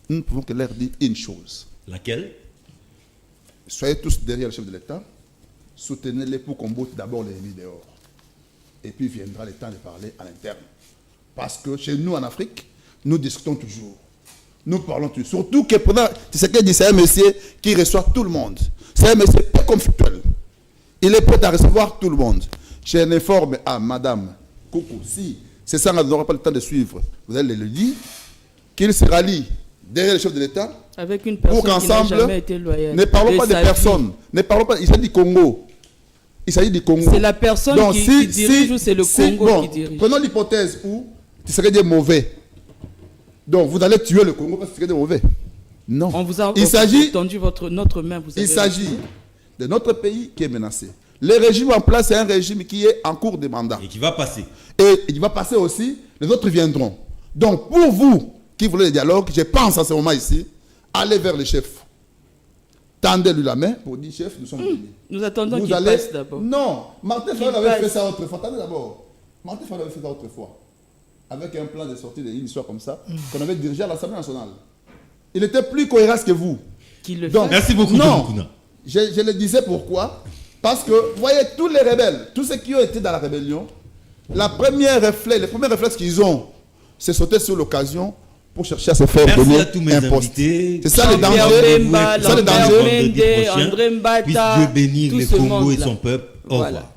nous ne pouvons que leur dire une chose. Laquelle? Soyez tous derrière le chef de l'État, soutenez-les pour qu'on botte d'abord les ennemis dehors. Et puis viendra le temps de parler à l'interne. Parce que chez nous en Afrique, nous discutons toujours. Nous parlons toujours. Surtout que pendant Tshisekedi, c'est un monsieur qui reçoit tout le monde. C'est un monsieur pas conflictuel. Il est prêt à recevoir tout le monde. J'ai un informe à Madame Coucou. Si c'est ça, on n'aura pas le temps de suivre. Vous allez le dire, qu'il se rallie derrière le chef de l'État. Avec une personne Pour qui n'a qu'ensemble, jamais été loyale. ne parlons pas de sa vie. personnes. Ne parlons pas. Il s'agit du Congo. Il s'agit du Congo. C'est la personne Donc, qui dirige ou c'est le Congo qui dirige? Prenons l'hypothèse où Tshisekedi mauvais. Donc, vous allez tuer le Congo parce que Tshisekedi est mauvais. Non. On vous a Il s'agit, tendu notre main. Vous il avez s'agit de notre pays qui est menacé. Le régime en place, c'est un régime qui est en cours de mandat. Et qui va passer. Et il va passer aussi, les autres viendront. Donc, pour vous qui voulez le dialogue, je pense à ce moment ici, allez vers le chef. Tendez-lui la main pour dire, chef, nous sommes venus. Nous attendons Vous qu'il allez... passe d'abord. Non, Martin Fayulu Qu'il avait fait passe. ça autrefois. Attendez d'abord. Martin Fayulu avait fait ça autrefois. Avec un plan de sortie d'une histoire comme ça, qu'on avait dirigé à l'Assemblée nationale. Il était plus cohérent que vous. Qu'il le Donc, fasse. Merci beaucoup, John non, Mukuna. je le disais pourquoi. Parce que, vous voyez, tous les rebelles, tous ceux qui ont été dans la rébellion, le premier réflexe qu'ils ont, c'est sauter sur l'occasion pour chercher à se faire Merci donner à tous mes un poste. invités. C'est ça le Jean-Pierre danger. Bemba, C'est ça le Lambert danger. Mende, Vendredi prochain. André Mbata, Puisse Dieu bénir tout le ce Congo et monde-là. son peuple. Au Voilà. revoir.